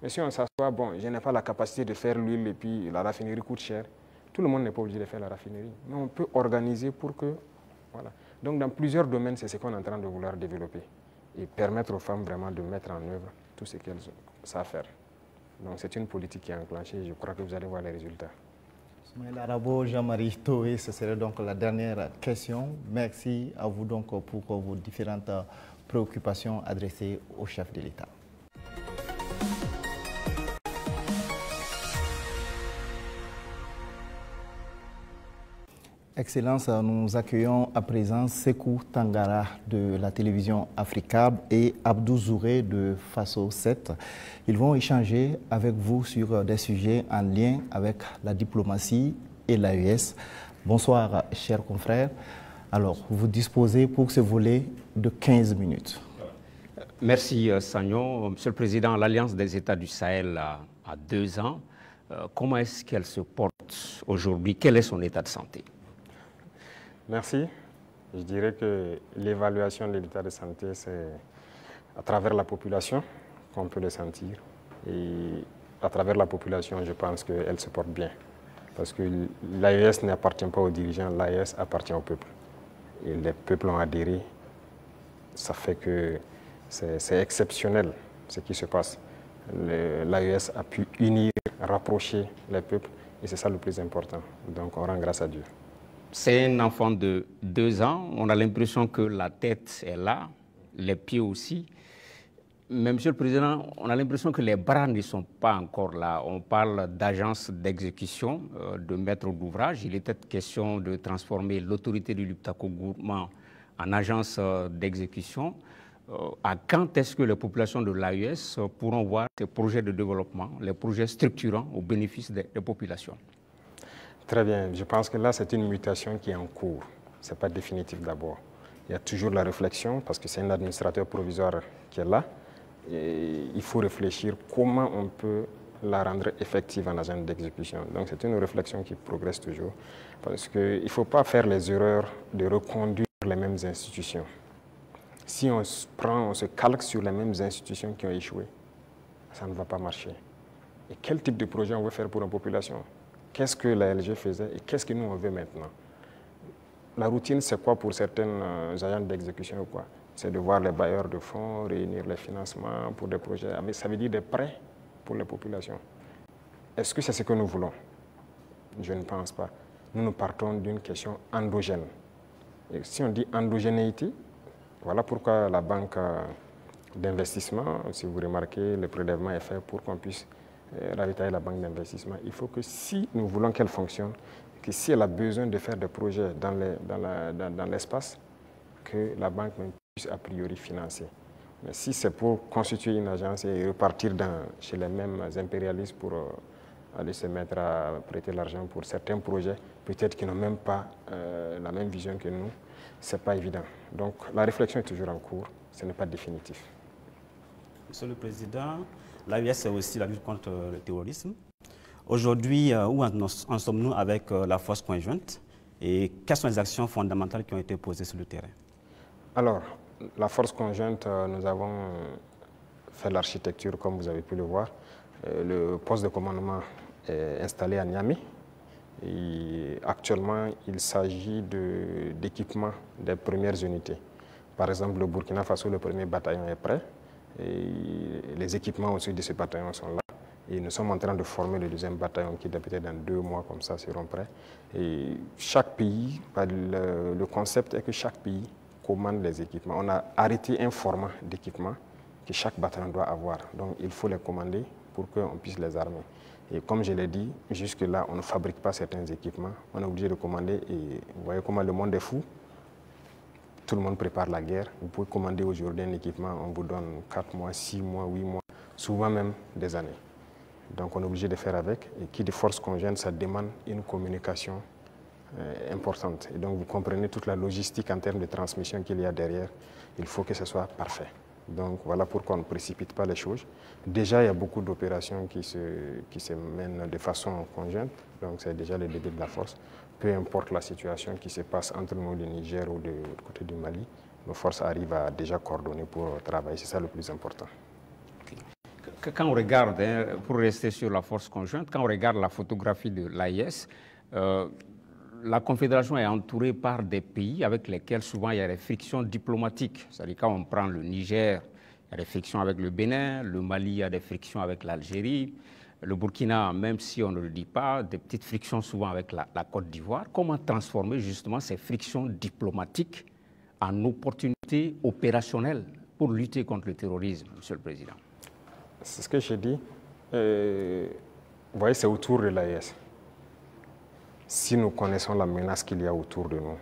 Mais si on s'assoit, bon, je n'ai pas la capacité de faire l'huile et puis la raffinerie coûte cher, tout le monde n'est pas obligé de faire la raffinerie. Mais on peut organiser pour que... Voilà. Donc dans plusieurs domaines, c'est ce qu'on est en train de vouloir développer et permettre aux femmes vraiment de mettre en œuvre tout ce qu'elles savent faire. Donc c'est une politique qui est enclenchée et je crois que vous allez voir les résultats. Ismaël Arabo, Jean-Marie Toé, ce serait donc la dernière question. Merci à vous donc pour vos différentes préoccupations adressées au chef de l'État. Excellence, nous accueillons à présent Sekou Tangara de la télévision Africable et Abdou Zouré de Faso 7. Ils vont échanger avec vous sur des sujets en lien avec la diplomatie et l'AES. Bonsoir, chers confrères. Alors, vous disposez pour ce volet de 15 minutes. Merci, Sagnon. Monsieur le Président, l'Alliance des États du Sahel a 2 ans. Comment est-ce qu'elle se porte aujourd'hui? Quel est son état de santé? Merci. Je dirais que l'évaluation de l'état de santé, c'est à travers la population qu'on peut le sentir. Et à travers la population, je pense qu'elle se porte bien. Parce que l'AES n'appartient pas aux dirigeants, l'AES appartient au peuple. Et les peuples ont adhéré. Ça fait que c'est exceptionnel ce qui se passe. L'AES a pu unir, rapprocher les peuples et c'est ça le plus important. Donc on rend grâce à Dieu. C'est un enfant de 2 ans. On a l'impression que la tête est là, les pieds aussi. Mais, Monsieur le Président, on a l'impression que les bras ne sont pas encore là. On parle d'agence d'exécution, de maître d'ouvrage. Il était question de transformer l'autorité du Liptako Gourmand en agence d'exécution. À quand est-ce que les populations de l'AES pourront voir ces projets de développement, les projets structurants au bénéfice des populations? Très bien. Je pense que là, c'est une mutation qui est en cours. Ce n'est pas définitif d'abord. Il y a toujours la réflexion, parce que c'est un administrateur provisoire qui est là. Et il faut réfléchir comment on peut la rendre effective en agent d'exécution. Donc c'est une réflexion qui progresse toujours. Parce qu'il ne faut pas faire les erreurs de reconduire les mêmes institutions. Si on se calque sur les mêmes institutions qui ont échoué, ça ne va pas marcher. Et quel type de projet on veut faire pour une population? Qu'est-ce que la LG faisait et qu'est-ce que nous on veut maintenant? La routine, c'est quoi pour certains agents d'exécution ou quoi? C'est de voir les bailleurs de fonds, réunir les financements pour des projets. Mais ça veut dire des prêts pour les populations. Est-ce que c'est ce que nous voulons? Je ne pense pas. Nous partons d'une question endogène. Et si on dit endogénéité, voilà pourquoi la banque d'investissement, si vous remarquez, le prélèvement est fait pour qu'on puisse ravitailler la banque d'investissement. Il faut que si nous voulons qu'elle fonctionne, que si elle a besoin de faire des projets dans l'espace, que la banque puisse a priori financer. Mais si c'est pour constituer une agence et repartir chez les mêmes impérialistes pour aller se mettre à prêter l'argent pour certains projets, peut-être qu'ils n'ont même pas la même vision que nous, ce n'est pas évident. Donc la réflexion est toujours en cours, ce n'est pas définitif. Monsieur le Président, l'AES c'est aussi la lutte contre le terrorisme. Aujourd'hui, où en sommes-nous avec la force conjointe et quelles sont les actions fondamentales qui ont été posées sur le terrain? Alors, la force conjointe, nous avons fait l'architecture comme vous avez pu le voir. Le poste de commandement est installé à Niamey. Et actuellement, il s'agit d'équipement des premières unités. Par exemple, le Burkina Faso, le premier bataillon est prêt. Et les équipements aussi de ce bataillon sont là. Et nous sommes en train de former le deuxième bataillon qui, peut-être dans 2 mois, comme ça, seront prêts. Et chaque pays, le concept est que chaque pays commande les équipements. On a arrêté un format d'équipement que chaque bataillon doit avoir. Donc, il faut les commander pour qu'on puisse les armer. Et comme je l'ai dit, jusque-là, on ne fabrique pas certains équipements. On est obligé de commander. Et vous voyez comment le monde est fou. Tout le monde prépare la guerre. Vous pouvez commander aujourd'hui un équipement, on vous donne 4 mois, 6 mois, 8 mois, souvent même des années. Donc on est obligé de faire avec. Et qui de force conjointe, ça demande une communication importante. Et donc vous comprenez toute la logistique en termes de transmission qu'il y a derrière. Il faut que ce soit parfait. Donc voilà pourquoi on ne précipite pas les choses. Déjà, il y a beaucoup d'opérations qui se mènent de façon conjointe. Donc c'est déjà le début de la force. Peu importe la situation qui se passe entre nous, le Niger ou du côté du Mali, nos forces arrivent à déjà coordonner pour travailler. C'est ça le plus important. Quand on regarde, pour rester sur la force conjointe, quand on regarde la photographie de l'AIS, la Confédération est entourée par des pays avec lesquels souvent il y a des frictions diplomatiques. C'est-à-dire quand on prend le Niger, il y a des frictions avec le Bénin, le Mali, il y a des frictions avec l'Algérie, le Burkina, même si on ne le dit pas, des petites frictions souvent avec la Côte d'Ivoire. Comment transformer justement ces frictions diplomatiques en opportunités opérationnelles pour lutter contre le terrorisme, Monsieur le Président? C'est ce que j'ai dit. Vous voyez, c'est autour de l'AES. Si nous connaissons la menace qu'il y a autour de nous,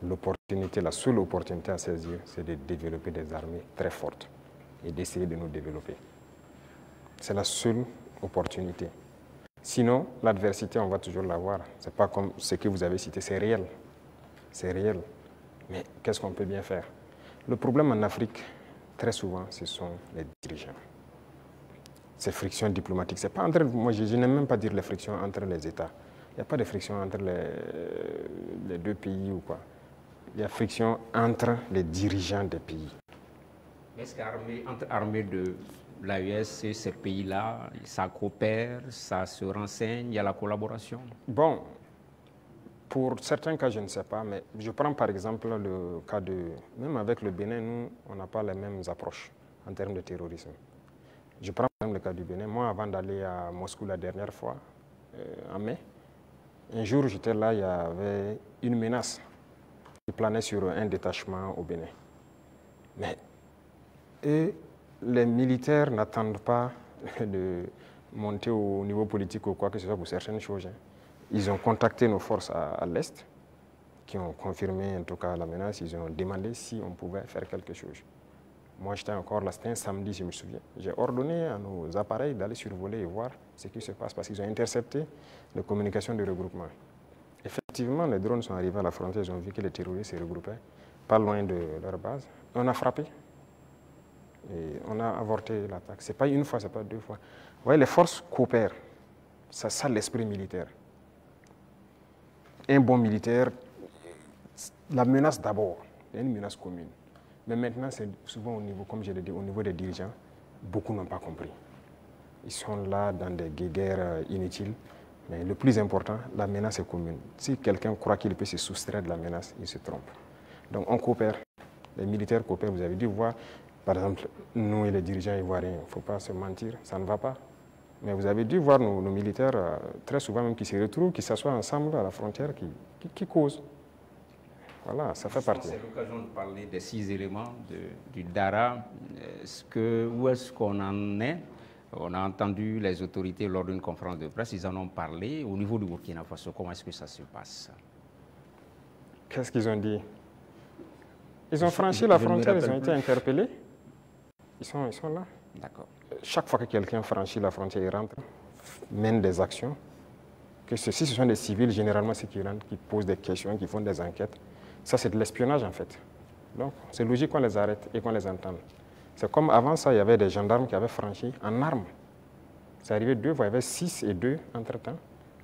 l'opportunité, la seule opportunité à saisir, c'est de développer des armées très fortes et d'essayer de nous développer. C'est la seule opportunité. Sinon, l'adversité, on va toujours l'avoir. Ce n'est pas comme ce que vous avez cité, c'est réel. C'est réel. Mais qu'est-ce qu'on peut bien faire? Le problème en Afrique, très souvent, ce sont les dirigeants. Ces frictions diplomatiques, c'est pas entre, moi je n'aime même pas dire les frictions entre les États. Il n'y a pas de friction entre les 2 pays ou quoi. Il y a friction entre les dirigeants des pays. Est-ce qu'entre armées de l'AES et ces pays-là, ça coopère, ça se renseigne, il y a la collaboration? Bon, pour certains cas, je ne sais pas, mais je prends par exemple le cas même avec le Bénin, nous, on n'a pas les mêmes approches en termes de terrorisme. Je prends par exemple le cas du Bénin. Moi, avant d'aller à Moscou la dernière fois, en mai, un jour, j'étais là, il y avait une menace qui planait sur un détachement au Bénin. Mais les militaires n'attendent pas de monter au niveau politique ou quoi que ce soit pour certaines choses. Ils ont contacté nos forces à l'Est, qui ont confirmé en tout cas la menace. Ils ont demandé si on pouvait faire quelque chose. Moi, j'étais encore là, c'était un samedi, je me souviens. J'ai ordonné à nos appareils d'aller survoler et voir ce qui se passe, parce qu'ils ont intercepté les communications de regroupement. Effectivement, les drones sont arrivés à la frontière, ils ont vu que les terroristes se regroupaient pas loin de leur base. On a frappé et on a avorté l'attaque. Ce n'est pas une fois, ce n'est pas 2 fois. Vous voyez, les forces coopèrent. C'est ça l'esprit militaire. Un bon militaire, la menace d'abord, il y a une menace commune. Mais maintenant, c'est souvent au niveau, comme je l'ai dit, au niveau des dirigeants, beaucoup n'ont pas compris. Ils sont là dans des guerres inutiles. Mais le plus important, la menace est commune. Si quelqu'un croit qu'il peut se soustraire de la menace, il se trompe. Donc on coopère. Les militaires coopèrent. Vous avez dû voir, par exemple, nous et les dirigeants ivoiriens, il ne faut pas se mentir, ça ne va pas. Mais vous avez dû voir nos militaires, très souvent même, qui se retrouvent, qui s'assoient ensemble à la frontière, qui causent. Voilà, ça fait partie. C'est l'occasion de parler des 6 éléments du DARA. Où est-ce qu'on en est? On a entendu les autorités lors d'une conférence de presse, ils en ont parlé. Au niveau du Burkina Faso, comment est-ce que ça se passe? Qu'est-ce qu'ils ont dit? Ils ont franchi la frontière, ils ont été interpellés. Ils sont là. D'accord. Chaque fois que quelqu'un franchit la frontière, il rentre, mène des actions. Que si ce sont des civils, généralement, c'est qui rentrent, qui posent des questions, qui font des enquêtes. Ça, c'est de l'espionnage, en fait. Donc, c'est logique qu'on les arrête et qu'on les entende. C'est comme avant ça, il y avait des gendarmes qui avaient franchi en armes. C'est arrivé 2 fois, il y avait 6 et 2 entre-temps.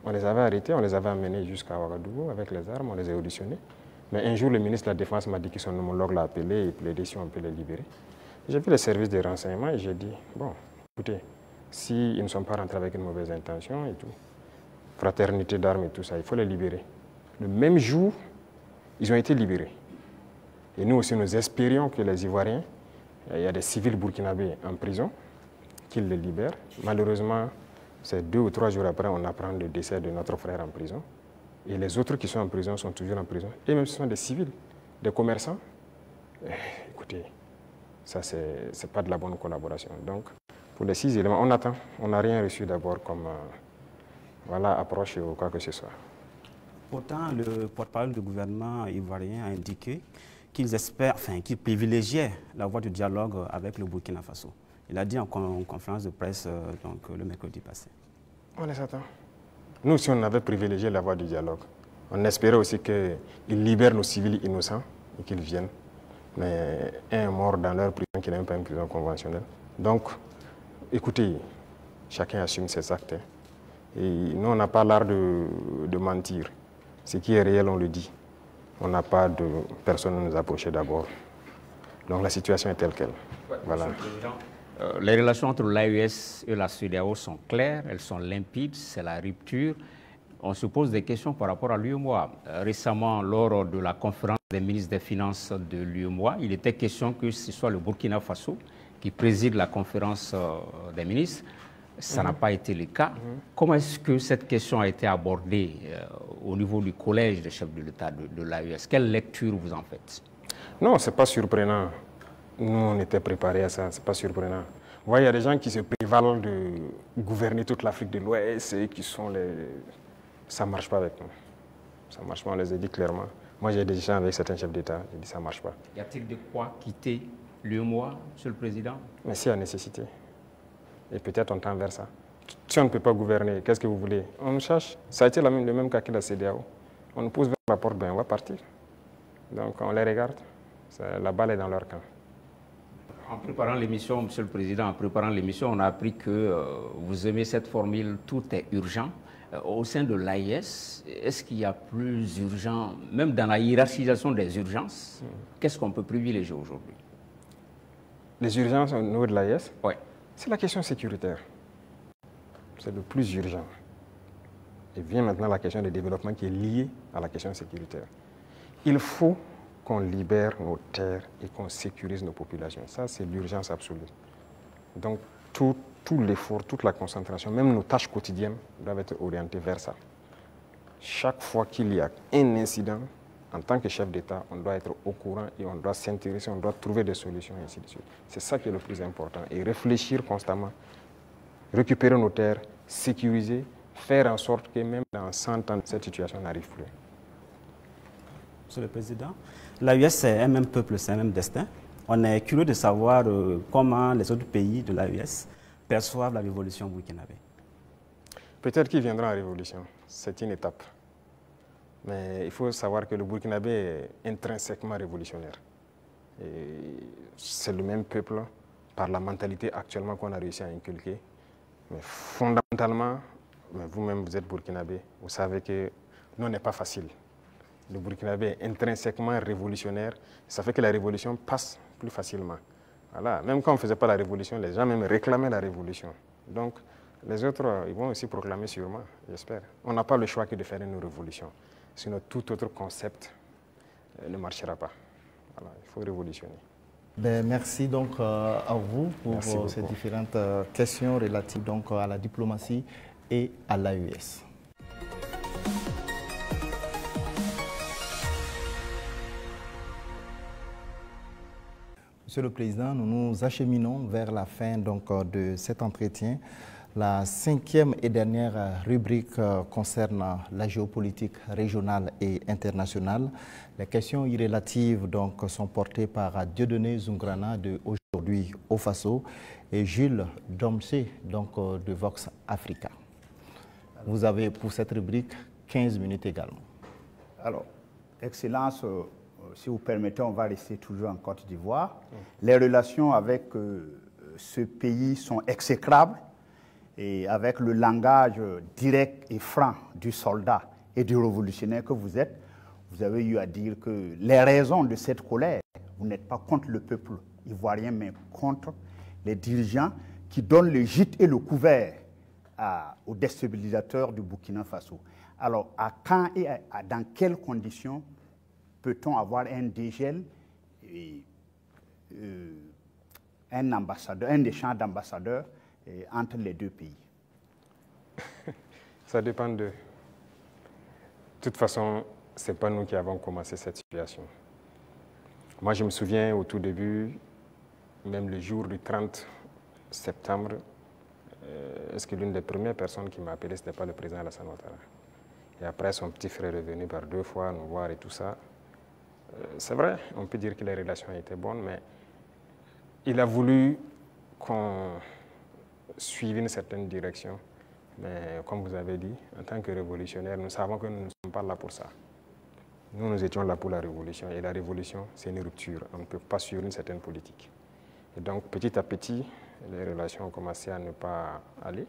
On les avait arrêtés, on les avait amenés jusqu'à Ouagadougou avec les armes, on les a auditionnés. Mais un jour, le ministre de la Défense m'a dit que son homologue l'a appelé et plaidé si on peut les libérer. J'ai vu les services de renseignement et j'ai dit, bon, écoutez, s'ils ne sont pas rentrés avec une mauvaise intention et tout, fraternité d'armes et tout ça, il faut les libérer. Le même jour, ils ont été libérés. Et nous aussi, nous espérions que les Ivoiriens, il y a des civils burkinabés en prison, qu'ils les libèrent. Malheureusement, c'est 2 ou 3 jours après, on apprend le décès de notre frère en prison. Et les autres qui sont en prison sont toujours en prison. Et même ce sont des civils, des commerçants. Écoutez, ça, c'est pas de la bonne collaboration. Donc, pour les 6 éléments, on attend. On n'a rien reçu d'abord comme approche ou quoi que ce soit. Pourtant, le porte-parole du gouvernement ivoirien a indiqué qu'ils espèrent, qu'ils privilégiaient la voie du dialogue avec le Burkina Faso. Il a dit en conférence de presse le mercredi passé. On les attend. Nous, si on avait privilégié la voie du dialogue, on espérait aussi qu'ils libèrent nos civils innocents et qu'ils viennent. Mais un est mort dans leur prison qui n'est même pas une prison conventionnelle. Donc, écoutez, chacun assume ses actes. Et nous, on n'a pas l'art de mentir. Ce qui est réel, on le dit. On n'a pas de personne à nous approcher d'abord. Donc la situation est telle qu'elle. Voilà. Les relations entre l'AES et la CEDEAO sont claires, elles sont limpides, c'est la rupture. On se pose des questions par rapport à l'UEMOA. Récemment, lors de la conférence des ministres des Finances de l'UEMOA, il était question que ce soit le Burkina Faso qui préside la conférence des ministres. Ça n'a pas été le cas. Comment est-ce que cette question a été abordée au niveau du collège des chefs de l'État de l'AES? Quelle lecture vous en faites? Non, ce n'est pas surprenant. Nous, on était préparés à ça, ce n'est pas surprenant. Vous voyez, il y a des gens qui se prévalent de gouverner toute l'Afrique de l'Ouest et qui sont les... Ça ne marche pas avec nous. Ça ne marche pas, on les a dit clairement. Moi, j'ai des échanges avec certains chefs d'État, j'ai dit ça ne marche pas. Y a-t-il de quoi quitter l'UEMOA, Monsieur le Président? Mais s'il y a nécessité. Et peut-être on tend vers ça. Si on ne peut pas gouverner, qu'est-ce que vous voulez? On nous cherche. Ça a été le même cas que la CEDEAO. On nous pousse vers la porte, ben on va partir. Donc on les regarde. La balle est dans leur camp. En préparant l'émission, Monsieur le Président, en préparant l'émission, on a appris que vous aimez cette formule « tout est urgent ». Au sein de l'AES, est-ce qu'il y a plus urgent, même dans la hiérarchisation des urgences, qu'est-ce qu'on peut privilégier aujourd'hui? Les urgences au niveau de l'AES? Oui. C'est la question sécuritaire. C'est le plus urgent. Et vient maintenant la question du développement qui est liée à la question sécuritaire. Il faut qu'on libère nos terres et qu'on sécurise nos populations. Ça, c'est l'urgence absolue. Donc, tout l'effort, toute la concentration, même nos tâches quotidiennes doivent être orientées vers ça. Chaque fois qu'il y a un incident, en tant que chef d'État, on doit être au courant et on doit s'intéresser, on doit trouver des solutions et ainsi de suite. C'est ça qui est le plus important. Et réfléchir constamment, récupérer nos terres, sécuriser, faire en sorte que même dans 100 ans, cette situation n'arrive plus. Monsieur le Président, l'AES, c'est un même peuple, c'est un même destin. On est curieux de savoir comment les autres pays de l'AES perçoivent la révolution burkinabé. Peut-être qu'ils viendront en révolution. C'est une étape. Mais il faut savoir que le Burkinabé est intrinsèquement révolutionnaire. C'est le même peuple par la mentalité actuellement qu'on a réussi à inculquer. Mais fondamentalement, vous-même vous êtes Burkinabé, vous savez que non, n'est pas facile. Le Burkinabé est intrinsèquement révolutionnaire. Ça fait que la révolution passe plus facilement. Voilà. Même quand on ne faisait pas la révolution, les gens même réclamaient la révolution. Donc les autres, ils vont aussi proclamer sûrement, j'espère. On n'a pas le choix que de faire une révolution. Sinon, tout autre concept ne marchera pas. Voilà, il faut révolutionner. Ben, merci donc à vous pour ces différentes questions relatives donc à la diplomatie et à l'AES. Monsieur le Président, nous nous acheminons vers la fin donc, de cet entretien. La 5e et dernière rubrique concerne la géopolitique régionale et internationale. Les questions irrélatives donc, sont portées par Dieudonné Zungrana de Aujourd'hui au Faso et Jules Domsé donc, de Vox Africa. Vous avez pour cette rubrique 15 minutes également. Alors, Excellence, si vous permettez, on va rester toujours en Côte d'Ivoire. Les relations avec ce pays sont exécrables. Et avec le langage direct et franc du soldat et du révolutionnaire que vous êtes, vous avez eu à dire que les raisons de cette colère, vous n'êtes pas contre le peuple ivoirien, mais contre les dirigeants qui donnent le gîte et le couvert aux déstabilisateurs du Burkina Faso. Alors, à quand et dans quelles conditions peut-on avoir un dégel et un échange d'ambassadeurs entre les deux pays? Ça dépend de... De toute façon, ce n'est pas nous qui avons commencé cette situation. Moi, je me souviens au tout début, même le jour du 30 septembre, est-ce que l'une des premières personnes qui m'a appelé, ce n'était pas le président Alassane Ouattara. Et après, son petit frère est venu par 2 fois nous voir et tout ça. C'est vrai, on peut dire que les relations étaient bonnes, mais il a voulu qu'on suive une certaine direction. Mais comme vous avez dit, en tant que révolutionnaire, nous savons que nous ne sommes pas là pour ça. Nous étions là pour la révolution. Et la révolution, c'est une rupture. On ne peut pas suivre une certaine politique. Et donc, petit à petit, les relations ont commencé à ne pas aller.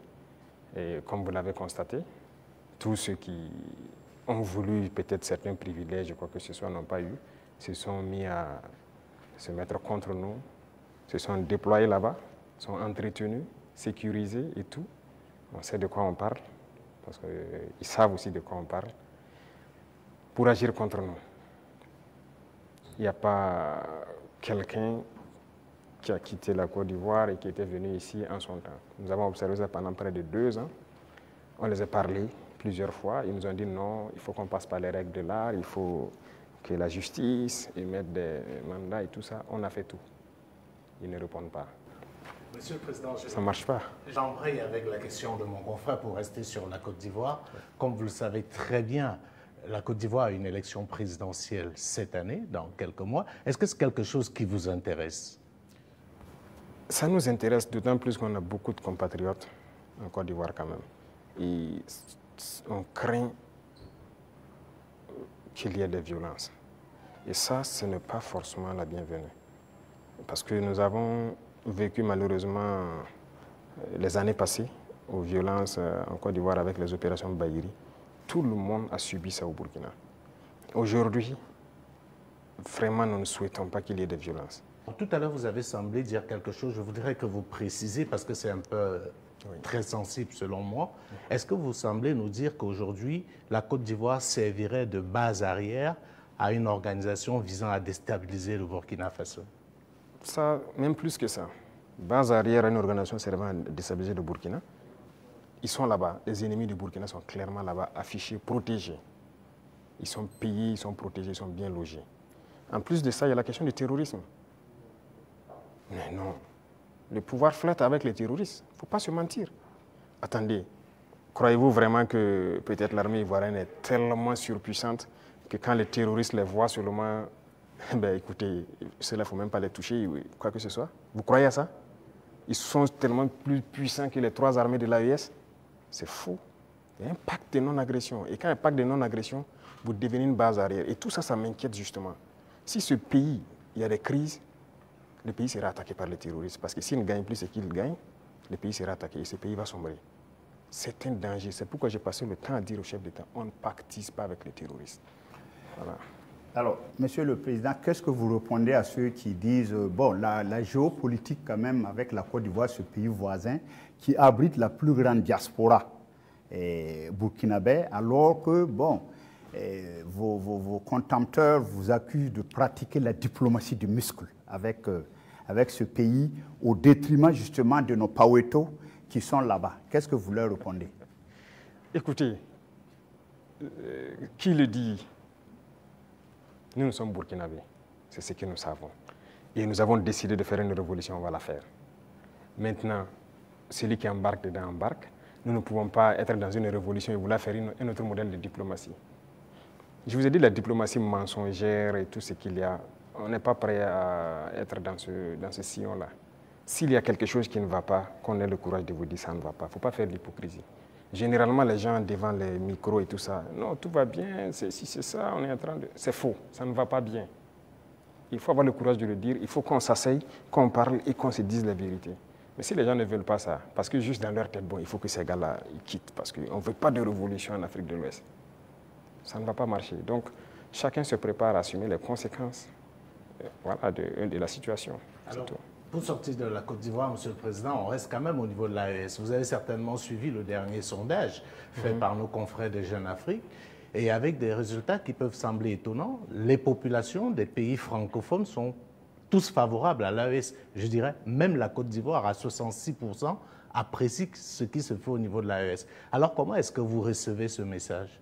Et comme vous l'avez constaté, tous ceux qui ont voulu peut-être certains privilèges ou quoi que ce soit n'ont pas eu, se sont mis à se mettre contre nous, se sont déployés là-bas, sont entretenus, sécurisés et tout. On sait de quoi on parle, parce qu'ils savent aussi de quoi on parle, pour agir contre nous. Il n'y a pas quelqu'un qui a quitté la Côte d'Ivoire et qui était venu ici en son temps. Nous avons observé ça pendant près de 2 ans. On les a parlé plusieurs fois. Ils nous ont dit non, il faut qu'on passe par les règles de l'art, il faut que la justice émette des mandats et tout ça. On a fait tout. Ils ne répondent pas. Monsieur le Président, ça ne marche pas. J'embraye avec la question de mon confrère pour rester sur la Côte d'Ivoire. Comme vous le savez très bien, la Côte d'Ivoire a une élection présidentielle cette année, dans quelques mois. Est-ce que c'est quelque chose qui vous intéresse? Ça nous intéresse d'autant plus qu'on a beaucoup de compatriotes en Côte d'Ivoire quand même. Et on craint qu'il y ait des violences. Et ça, ce n'est pas forcément la bienvenue. Parce que nous avons vécu malheureusement les années passées aux violences en Côte d'Ivoire avec les opérations Bahiri. Tout le monde a subi ça au Burkina. Aujourd'hui, vraiment, nous ne souhaitons pas qu'il y ait des violences. Tout à l'heure, vous avez semblé dire quelque chose. Je voudrais que vous précisiez, parce que c'est un peu très sensible selon moi. Est-ce que vous semblez nous dire qu'aujourd'hui, la Côte d'Ivoire servirait de base arrière à une organisation visant à déstabiliser le Burkina Faso? Ça, même plus que ça. Base arrière à une organisation servant à déstabiliser le Burkina, ils sont là-bas. Les ennemis du Burkina sont clairement là-bas, affichés, protégés. Ils sont payés, ils sont protégés, ils sont bien logés. En plus de ça, il y a la question du terrorisme. Mais non, le pouvoir flotte avec les terroristes. Il ne faut pas se mentir. Attendez, croyez-vous vraiment que peut-être l'armée ivoirienne est tellement surpuissante que quand les terroristes les voient seulement, ben écoutez, ceux-là, il ne faut même pas les toucher, quoi que ce soit. Vous croyez à ça? Ils sont tellement plus puissants que les 3 armées de l'AES. C'est faux. Il y a un pacte de non-agression. Et quand il y a un pacte de non-agression, vous devenez une base arrière. Et tout ça, ça m'inquiète justement. Si ce pays, il y a des crises, le pays sera attaqué par les terroristes. Parce que s'ils ne gagnent plus ce qu'ils gagnent, le pays sera attaqué et ce pays va sombrer. C'est un danger. C'est pourquoi j'ai passé le temps à dire au chef d'État, on ne pactise pas avec les terroristes. Voilà. Alors, Monsieur le Président, qu'est-ce que vous répondez à ceux qui disent, bon, la géopolitique quand même avec la Côte d'Ivoire, ce pays voisin, qui abrite la plus grande diaspora burkinabé, alors que, bon, vos contempteurs vous accusent de pratiquer la diplomatie du muscle avec ce pays, au détriment justement de nos Paweto qui sont là-bas. Qu'est-ce que vous leur répondez? Écoutez, qui le dit? Nous sommes burkinabés, c'est ce que nous savons. et nous avons décidé de faire une révolution, on va la faire. Maintenant, celui qui embarque dedans embarque. Nous ne pouvons pas être dans une révolution et vouloir faire un autre modèle de diplomatie. Je vous ai dit la diplomatie mensongère et tout ce qu'il y a. On n'est pas prêt à être dans ce sillon-là. S'il y a quelque chose qui ne va pas, qu'on ait le courage de vous dire ça ne va pas. Il ne faut pas faire de l'hypocrisie. Généralement, les gens devant les micros et tout ça, non, tout va bien, si c'est ça, on est en train de... C'est faux, ça ne va pas bien. Il faut avoir le courage de le dire, il faut qu'on s'asseye, qu'on parle et qu'on se dise la vérité. Mais si les gens ne veulent pas ça, parce que juste dans leur tête, bon, il faut que ces gars-là quittent, parce qu'on ne veut pas de révolution en Afrique de l'Ouest. Ça ne va pas marcher. Donc, chacun se prépare à assumer les conséquences voilà, de la situation. Alors, pour sortir de la Côte d'Ivoire, Monsieur le Président, on reste quand même au niveau de l'AES. Vous avez certainement suivi le dernier sondage fait par nos confrères de Jeune Afrique. Et avec des résultats qui peuvent sembler étonnants, les populations des pays francophones sont tous favorables à l'AES. Je dirais, même la Côte d'Ivoire, à 66%, apprécie ce qui se fait au niveau de l'AES. Alors, comment est-ce que vous recevez ce message?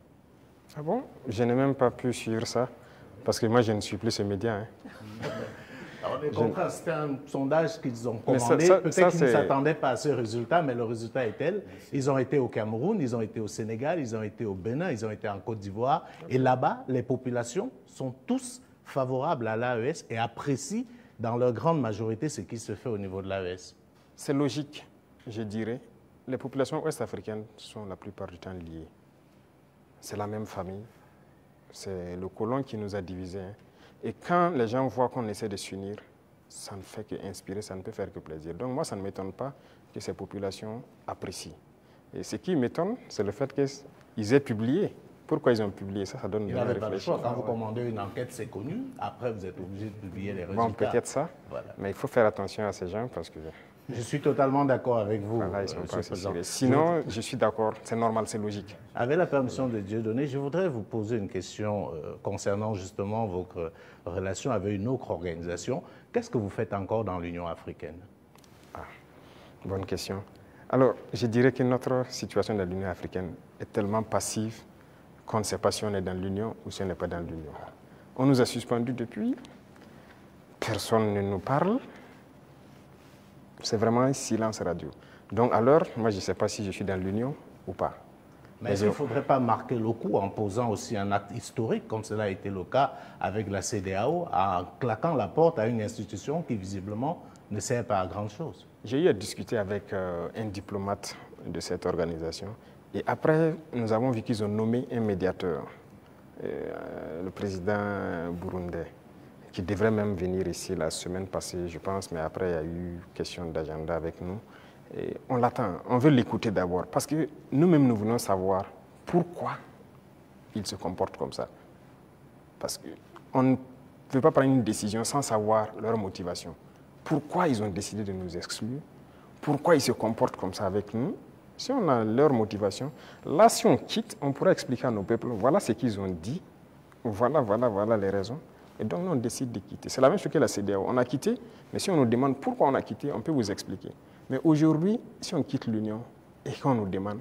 Ah bon? Je n'ai même pas pu suivre ça, parce que moi, je ne suis plus ce média. Hein. Alors, on comprend, c'était un sondage qu'ils ont commandé. Peut-être qu'ils ne s'attendaient pas à ce résultat, mais le résultat est tel. Ils ont été au Cameroun, ils ont été au Sénégal, ils ont été au Bénin, ils ont été en Côte d'Ivoire. Et là-bas, les populations sont tous favorables à l'AES et apprécient dans leur grande majorité ce qui se fait au niveau de l'AES. C'est logique, je dirais. Les populations ouest-africaines sont la plupart du temps liées. C'est la même famille. C'est le colon qui nous a divisés. Hein. Et quand les gens voient qu'on essaie de s'unir, ça ne fait qu'inspirer, ça ne peut faire que plaisir. Donc moi, ça ne m'étonne pas que ces populations apprécient. Et ce qui m'étonne, c'est le fait qu'ils aient publié. Pourquoi ils ont publié ça? Ça donne une réflexion. Pas le choix. Quand vous commandez une enquête, c'est connu. Après, vous êtes obligé de publier les résultats. Bon, peut-être ça. Voilà. Mais il faut faire attention à ces gens parce que... Je suis totalement d'accord avec vous. Voilà, ils sont pas assez. Sinon, je suis d'accord, c'est normal, c'est logique. Avec la permission de Dieudonné, je voudrais vous poser une question concernant justement votre relation avec une autre organisation. Qu'est-ce que vous faites encore dans l'Union africaine? Ah, bonne question. Alors, je dirais que notre situation dans l'Union africaine est tellement passive qu'on ne sait pas si on est dans l'Union ou si on n'est pas dans l'Union. On nous a suspendus depuis, personne ne nous parle. C'est vraiment un silence radio. Donc alors, moi je ne sais pas si je suis dans l'Union ou pas. Mais est-ce qu'il ne faudrait pas marquer le coup en posant aussi un acte historique, comme cela a été le cas avec la CEDEAO, en claquant la porte à une institution qui visiblement ne sert pas à grand-chose? J'ai eu à discuter avec un diplomate de cette organisation. Et après, nous avons vu qu'ils ont nommé un médiateur, le président burundais, qui devrait même venir ici la semaine passée, je pense, mais après, il y a eu question d'agenda avec nous. Et on l'attend, on veut l'écouter d'abord, parce que nous-mêmes, nous voulons savoir pourquoi ils se comportent comme ça. Parce qu'on ne peut pas prendre une décision sans savoir leur motivation. Pourquoi ils ont décidé de nous exclure? Pourquoi ils se comportent comme ça avec nous? Si on a leur motivation, là, si on quitte, on pourra expliquer à nos peuples, voilà ce qu'ils ont dit, voilà les raisons. Et donc, nous, on décide de quitter. C'est la même chose que la CEDEAO. On a quitté, mais si on nous demande pourquoi on a quitté, on peut vous expliquer. Mais aujourd'hui, si on quitte l'Union et qu'on nous demande,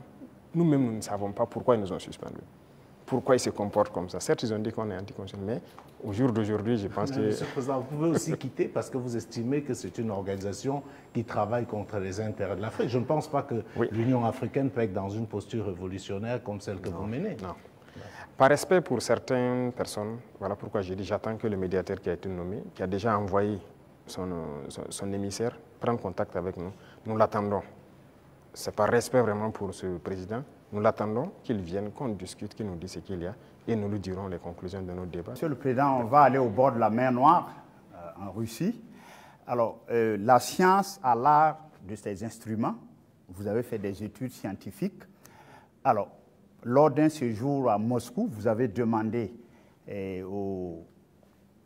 nous-mêmes, nous ne savons pas pourquoi ils nous ont suspendus. Pourquoi ils se comportent comme ça. Certes, ils ont dit qu'on est anticonstitutionnel, mais au jour d'aujourd'hui, je pense que... Monsieur le Président, vous pouvez aussi quitter parce que vous estimez que c'est une organisation qui travaille contre les intérêts de l'Afrique. Je ne pense pas que l'Union africaine peut être dans une posture révolutionnaire comme celle que vous menez. Non. Par respect pour certaines personnes, voilà pourquoi j'ai dit j'attends que le médiateur qui a été nommé, qui a déjà envoyé son émissaire, prenne contact avec nous. Nous l'attendons. C'est par respect vraiment pour ce président. Nous l'attendons qu'il vienne, qu'on discute, qu'il nous dise ce qu'il y a et nous lui dirons les conclusions de nos débats. Monsieur le Président, on va aller au bord de la mer Noire, en Russie. Alors, la science a l'art de ces instruments. Vous avez fait des études scientifiques. Alors, lors d'un séjour à Moscou, vous avez demandé au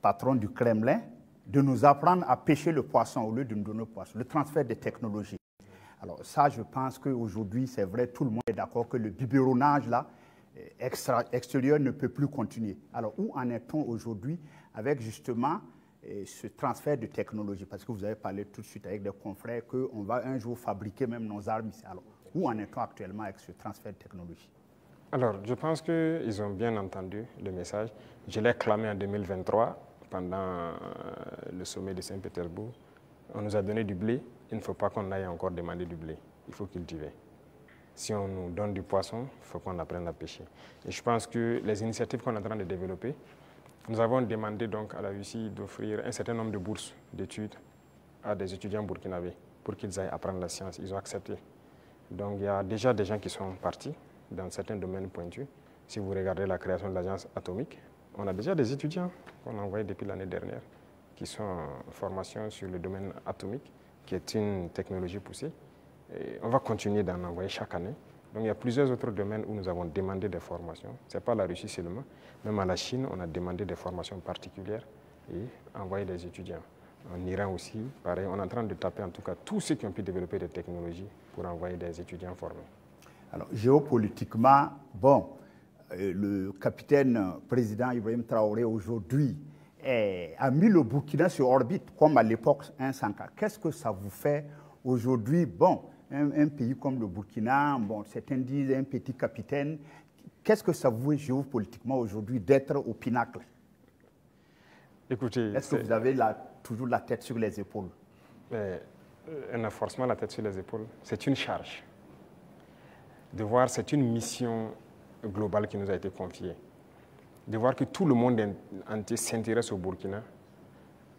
patron du Kremlin de nous apprendre à pêcher le poisson au lieu de nous donner le poisson, le transfert des technologies. Alors ça, je pense qu'aujourd'hui, c'est vrai, tout le monde est d'accord que le biberonnage là, extérieur ne peut plus continuer. Alors où en est-on aujourd'hui avec justement ce transfert de technologie? Parce que vous avez parlé tout de suite avec des confrères qu'on va un jour fabriquer même nos armes ici. Alors où en est-on actuellement avec ce transfert de technologie? Alors, je pense qu'ils ont bien entendu le message. Je l'ai clamé en 2023. pendant le sommet de Saint-Pétersbourg, on nous a donné du blé, il ne faut pas qu'on aille encore demander du blé, il faut cultiver. Si on nous donne du poisson, il faut qu'on apprenne à pêcher. Et je pense que les initiatives qu'on est en train de développer, nous avons demandé donc à la Russie d'offrir un certain nombre de bourses d'études à des étudiants burkinabés pour qu'ils aillent apprendre la science. Ils ont accepté. Donc il y a déjà des gens qui sont partis dans certains domaines pointus. Si vous regardez la création de l'agence atomique, on a déjà des étudiants qu'on a envoyés depuis l'année dernière qui sont en formation sur le domaine atomique, qui est une technologie poussée. Et on va continuer d'en envoyer chaque année. Donc il y a plusieurs autres domaines où nous avons demandé des formations. Ce n'est pas la Russie seulement. Même à la Chine, on a demandé des formations particulières et envoyé des étudiants. En Iran aussi, pareil, on est en train de taper en tout cas tous ceux qui ont pu développer des technologies pour envoyer des étudiants formés. Alors géopolitiquement, bon, le capitaine président Ibrahim Traoré aujourd'hui a mis le Burkina sur orbite, comme à l'époque Sanka. Qu'est-ce que ça vous fait aujourd'hui? Bon, un pays comme le Burkina, bon, certains disent un petit capitaine. Qu'est-ce que ça vous fait géopolitiquement aujourd'hui d'être au pinacle? Écoutez, est-ce que vous avez toujours la tête sur les épaules? On a forcément la tête sur les épaules. C'est une charge. De voir, c'est une mission globale qui nous a été confiée. De voir que tout le monde entier s'intéresse au Burkina,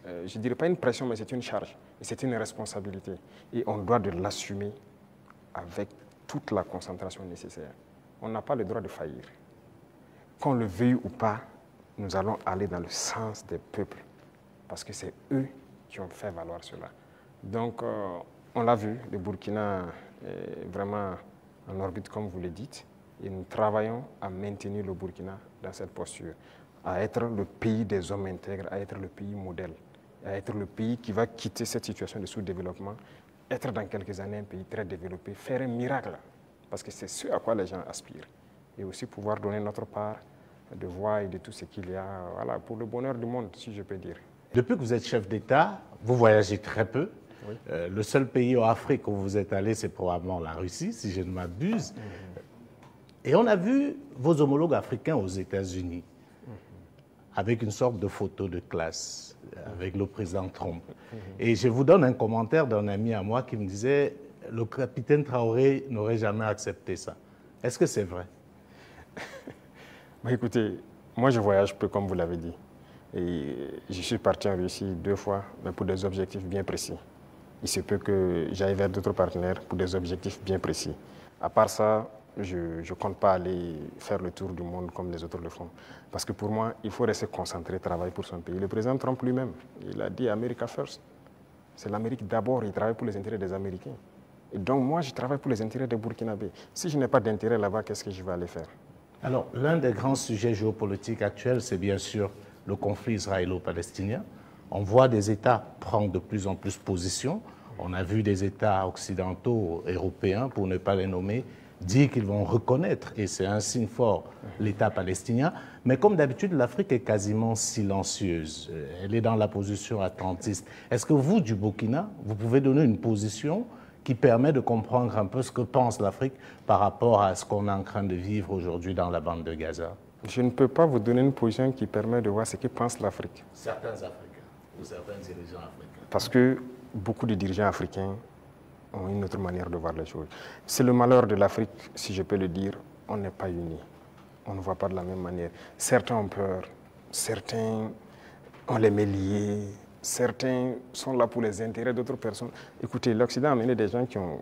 je ne dirais pas une pression, mais c'est une charge. Et c'est une responsabilité. Et on doit de l'assumer avec toute la concentration nécessaire. On n'a pas le droit de faillir. Qu'on le veuille ou pas, nous allons aller dans le sens des peuples. Parce que c'est eux qui ont fait valoir cela. Donc, on l'a vu, le Burkina est vraiment en orbite, comme vous le dites. Et nous travaillons à maintenir le Burkina dans cette posture, à être le pays des hommes intègres, à être le pays modèle, à être le pays qui va quitter cette situation de sous-développement, être dans quelques années un pays très développé, faire un miracle, parce que c'est ce à quoi les gens aspirent. Et aussi pouvoir donner notre part de voix et de tout ce qu'il y a, voilà, pour le bonheur du monde, si je peux dire. Depuis que vous êtes chef d'État, vous voyagez très peu. Oui. Le seul pays en Afrique où vous êtes allé, c'est probablement la Russie, si je ne m'abuse. Et on a vu vos homologues africains aux États-Unis, avec une sorte de photo de classe, avec le président Trump. Et je vous donne un commentaire d'un ami à moi qui me disait « Le capitaine Traoré n'aurait jamais accepté ça ». Est-ce que c'est vrai? Écoutez, moi je voyage peu, comme vous l'avez dit. Et je suis parti en Russie 2 fois, mais pour des objectifs bien précis. Il se peut que j'aille vers d'autres partenaires pour des objectifs bien précis. À part ça, je ne compte pas aller faire le tour du monde comme les autres le font. Parce que pour moi, il faut rester concentré, travailler pour son pays. Le président Trump lui-même, il a dit « America first ». C'est l'Amérique d'abord, il travaille pour les intérêts des Américains. Et donc moi, je travaille pour les intérêts des Burkinabés. Si je n'ai pas d'intérêt là-bas, qu'est-ce que je vais aller faire? Alors, l'un des grands sujets géopolitiques actuels, c'est bien sûr le conflit israélo-palestinien. On voit des États prendre de plus en plus position. On a vu des États occidentaux, européens, pour ne pas les nommer, dire qu'ils vont reconnaître, et c'est un signe fort, l'État palestinien. Mais comme d'habitude, l'Afrique est quasiment silencieuse. Elle est dans la position attentiste. Est-ce que vous, du Burkina, vous pouvez donner une position qui permet de comprendre un peu ce que pense l'Afrique par rapport à ce qu'on est en train de vivre aujourd'hui dans la bande de Gaza? Je ne peux pas vous donner une position qui permet de voir ce que pense l'Afrique. Certains Africains ou certains dirigeants africains. Parce que beaucoup de dirigeants africains ont une autre manière de voir les choses. C'est le malheur de l'Afrique, si je peux le dire, on n'est pas unis. On ne voit pas de la même manière. Certains ont peur, certains on les met liés, certains sont là pour les intérêts d'autres personnes. Écoutez, l'Occident a amené des gens qui ont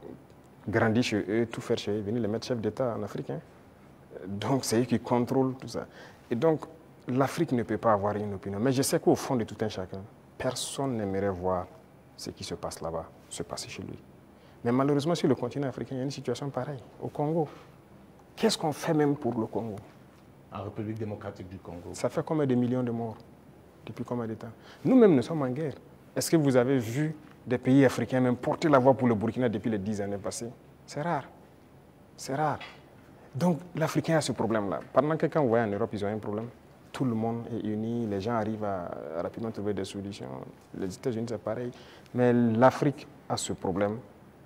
grandi chez eux, tout faire chez eux, venir les mettre chefs d'État en Afrique. Hein. Donc c'est eux qui contrôlent tout ça. Et donc l'Afrique ne peut pas avoir une opinion. Mais je sais qu'au fond de tout un chacun, personne n'aimerait voir ce qui se passe là-bas, se passer chez lui. Mais malheureusement, sur le continent africain, il y a une situation pareille. Au Congo, qu'est-ce qu'on fait même pour le Congo? En République démocratique du Congo. Ça fait combien de millions de morts? Depuis combien de temps? Nous-mêmes, nous sommes en guerre. Est-ce que vous avez vu des pays africains même porter la voix pour le Burkina depuis les 10 années passées? C'est rare. C'est rare. Donc, l'Africain a ce problème-là. Pendant que quand vous voyez en Europe, ils ont un problème. Tout le monde est uni, les gens arrivent à rapidement trouver des solutions. Les États-Unis, c'est pareil. Mais l'Afrique a ce problème.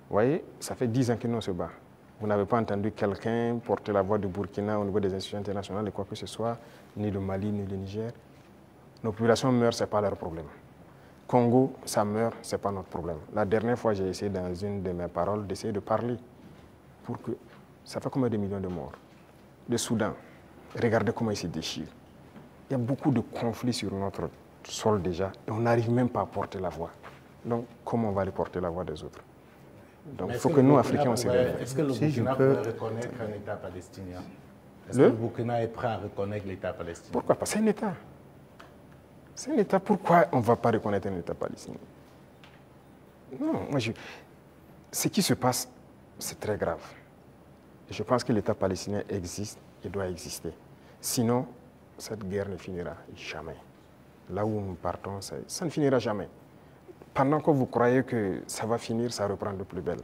Vous voyez, ça fait 10 ans que nous on se bat. Vous n'avez pas entendu quelqu'un porter la voix du Burkina au niveau des institutions internationales, et quoi que ce soit, ni le Mali, ni le Niger. Nos populations meurent, ce n'est pas leur problème. Congo, ça meurt, ce n'est pas notre problème. La dernière fois, j'ai essayé dans une de mes paroles d'essayer de parler pour que... Ça fait combien de millions de morts? Le Soudan, regardez comment il se déchire. Il y a beaucoup de conflits sur notre sol déjà et on n'arrive même pas à porter la voix. Donc, comment on va aller porter la voix des autres? Donc, il faut que nous, Africains, on se réveille. Est-ce que le Burkina peut reconnaître un État palestinien? Est-ce que le Burkina est prêt à reconnaître l'État palestinien? Pourquoi pas? C'est un État. C'est un État. Pourquoi on ne va pas reconnaître un État palestinien? Non, ce qui se passe, c'est très grave. Je pense que l'État palestinien existe et doit exister. Sinon, cette guerre ne finira jamais. Là où nous partons, ça ne finira jamais. Pendant que vous croyez que ça va finir, ça reprend de plus belle.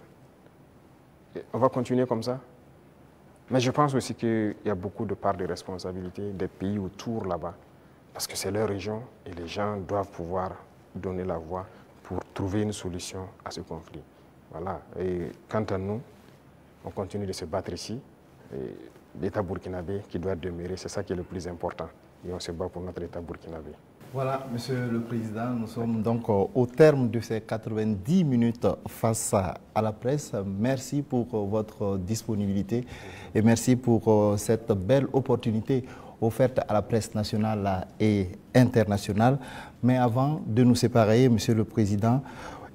Et on va continuer comme ça. Mais je pense aussi qu'il y a beaucoup de parts de responsabilité des pays autour là-bas, parce que c'est leur région et les gens doivent pouvoir donner la voix pour trouver une solution à ce conflit. Voilà. Et quant à nous, on continue de se battre ici. L'État burkinabé qui doit demeurer, c'est ça qui est le plus important. Et on se bat pour notre État burkinabé. Voilà, Monsieur le Président, nous sommes donc au terme de ces 90 minutes face à la presse. Merci pour votre disponibilité et merci pour cette belle opportunité offerte à la presse nationale et internationale. Mais avant de nous séparer, Monsieur le Président,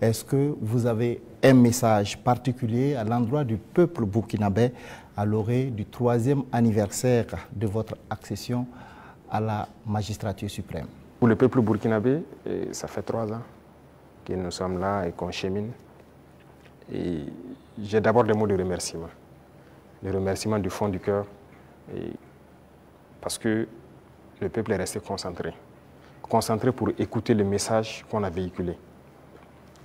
est-ce que vous avez un message particulier à l'endroit du peuple burkinabé à l'orée du 3e anniversaire de votre accession à la magistrature suprême? Pour le peuple burkinabé, ça fait 3 ans que nous sommes là et qu'on chemine. Et j'ai d'abord des mots de remerciement. Des remerciements du fond du cœur. Parce que le peuple est resté concentré. Concentré pour écouter le message qu'on a véhiculé.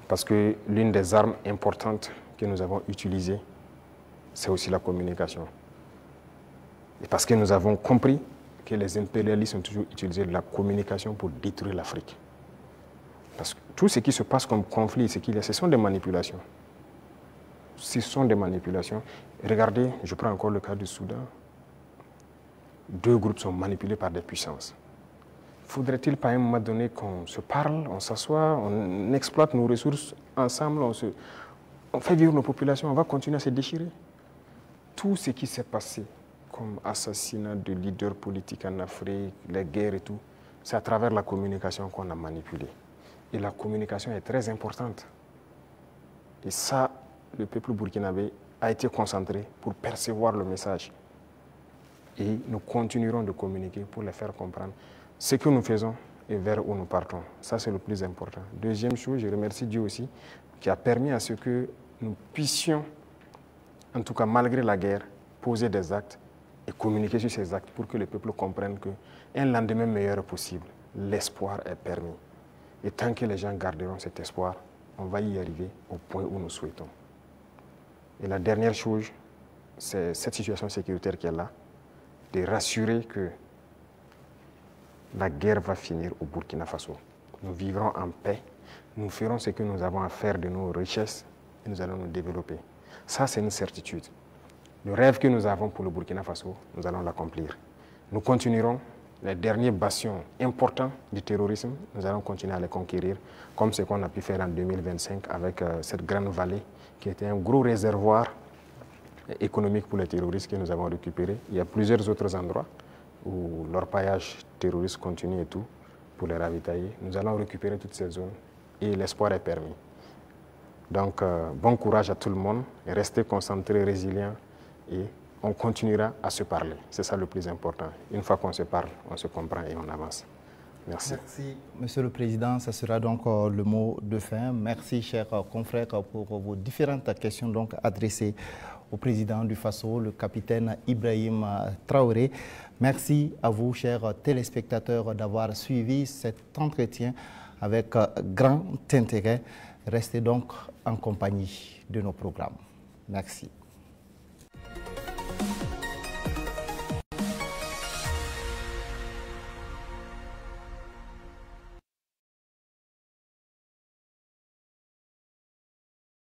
Parce que l'une des armes importantes que nous avons utilisées, c'est aussi la communication. Et parce que nous avons compris que les impérialistes ont toujours utilisé la communication pour détruire l'Afrique. Parce que tout ce qui se passe comme conflit, ce sont des manipulations. Ce sont des manipulations. Regardez, je prends encore le cas du Soudan. 2 groupes sont manipulés par des puissances. Faudrait-il pas à un moment donné qu'on se parle, on s'assoit, on exploite nos ressources ensemble, on fait vivre nos populations, on va continuer à se déchirer? Tout ce qui s'est passé comme assassinat de leaders politiques en Afrique, les guerres et tout, c'est à travers la communication qu'on a manipulé. Et la communication est très importante. Et ça, le peuple burkinabé a été concentré pour percevoir le message. Et nous continuerons de communiquer pour les faire comprendre ce que nous faisons et vers où nous partons. Ça, c'est le plus important. Deuxième chose, je remercie Dieu aussi, qui a permis à ce que nous puissions, en tout cas malgré la guerre, poser des actes et communiquer sur ces actes pour que le peuple comprenne qu'un lendemain meilleur est possible. L'espoir est permis. Et tant que les gens garderont cet espoir, on va y arriver au point où nous souhaitons. Et la dernière chose, c'est cette situation sécuritaire qui est là, de rassurer que la guerre va finir au Burkina Faso. Nous vivrons en paix, nous ferons ce que nous avons à faire de nos richesses et nous allons nous développer. Ça, c'est une certitude. Le rêve que nous avons pour le Burkina Faso, nous allons l'accomplir. Nous continuerons les derniers bastions importants du terrorisme, nous allons continuer à les conquérir, comme ce qu'on a pu faire en 2025 avec cette grande vallée qui était un gros réservoir économique pour les terroristes que nous avons récupéré. Il y a plusieurs autres endroits où l'orpaillage terroriste continue et tout, pour les ravitailler. Nous allons récupérer toutes ces zones et l'espoir est permis. Donc, bon courage à tout le monde, restez concentrés, résilients et on continuera à se parler. C'est ça le plus important. Une fois qu'on se parle, on se comprend et on avance. Merci. Merci, Monsieur le Président. Ça sera donc le mot de fin. Merci, chers confrères, pour vos différentes questions donc adressées au président du Faso, le capitaine Ibrahim Traoré. Merci à vous, chers téléspectateurs, d'avoir suivi cet entretien avec grand intérêt. Restez donc en compagnie de nos programmes. Merci.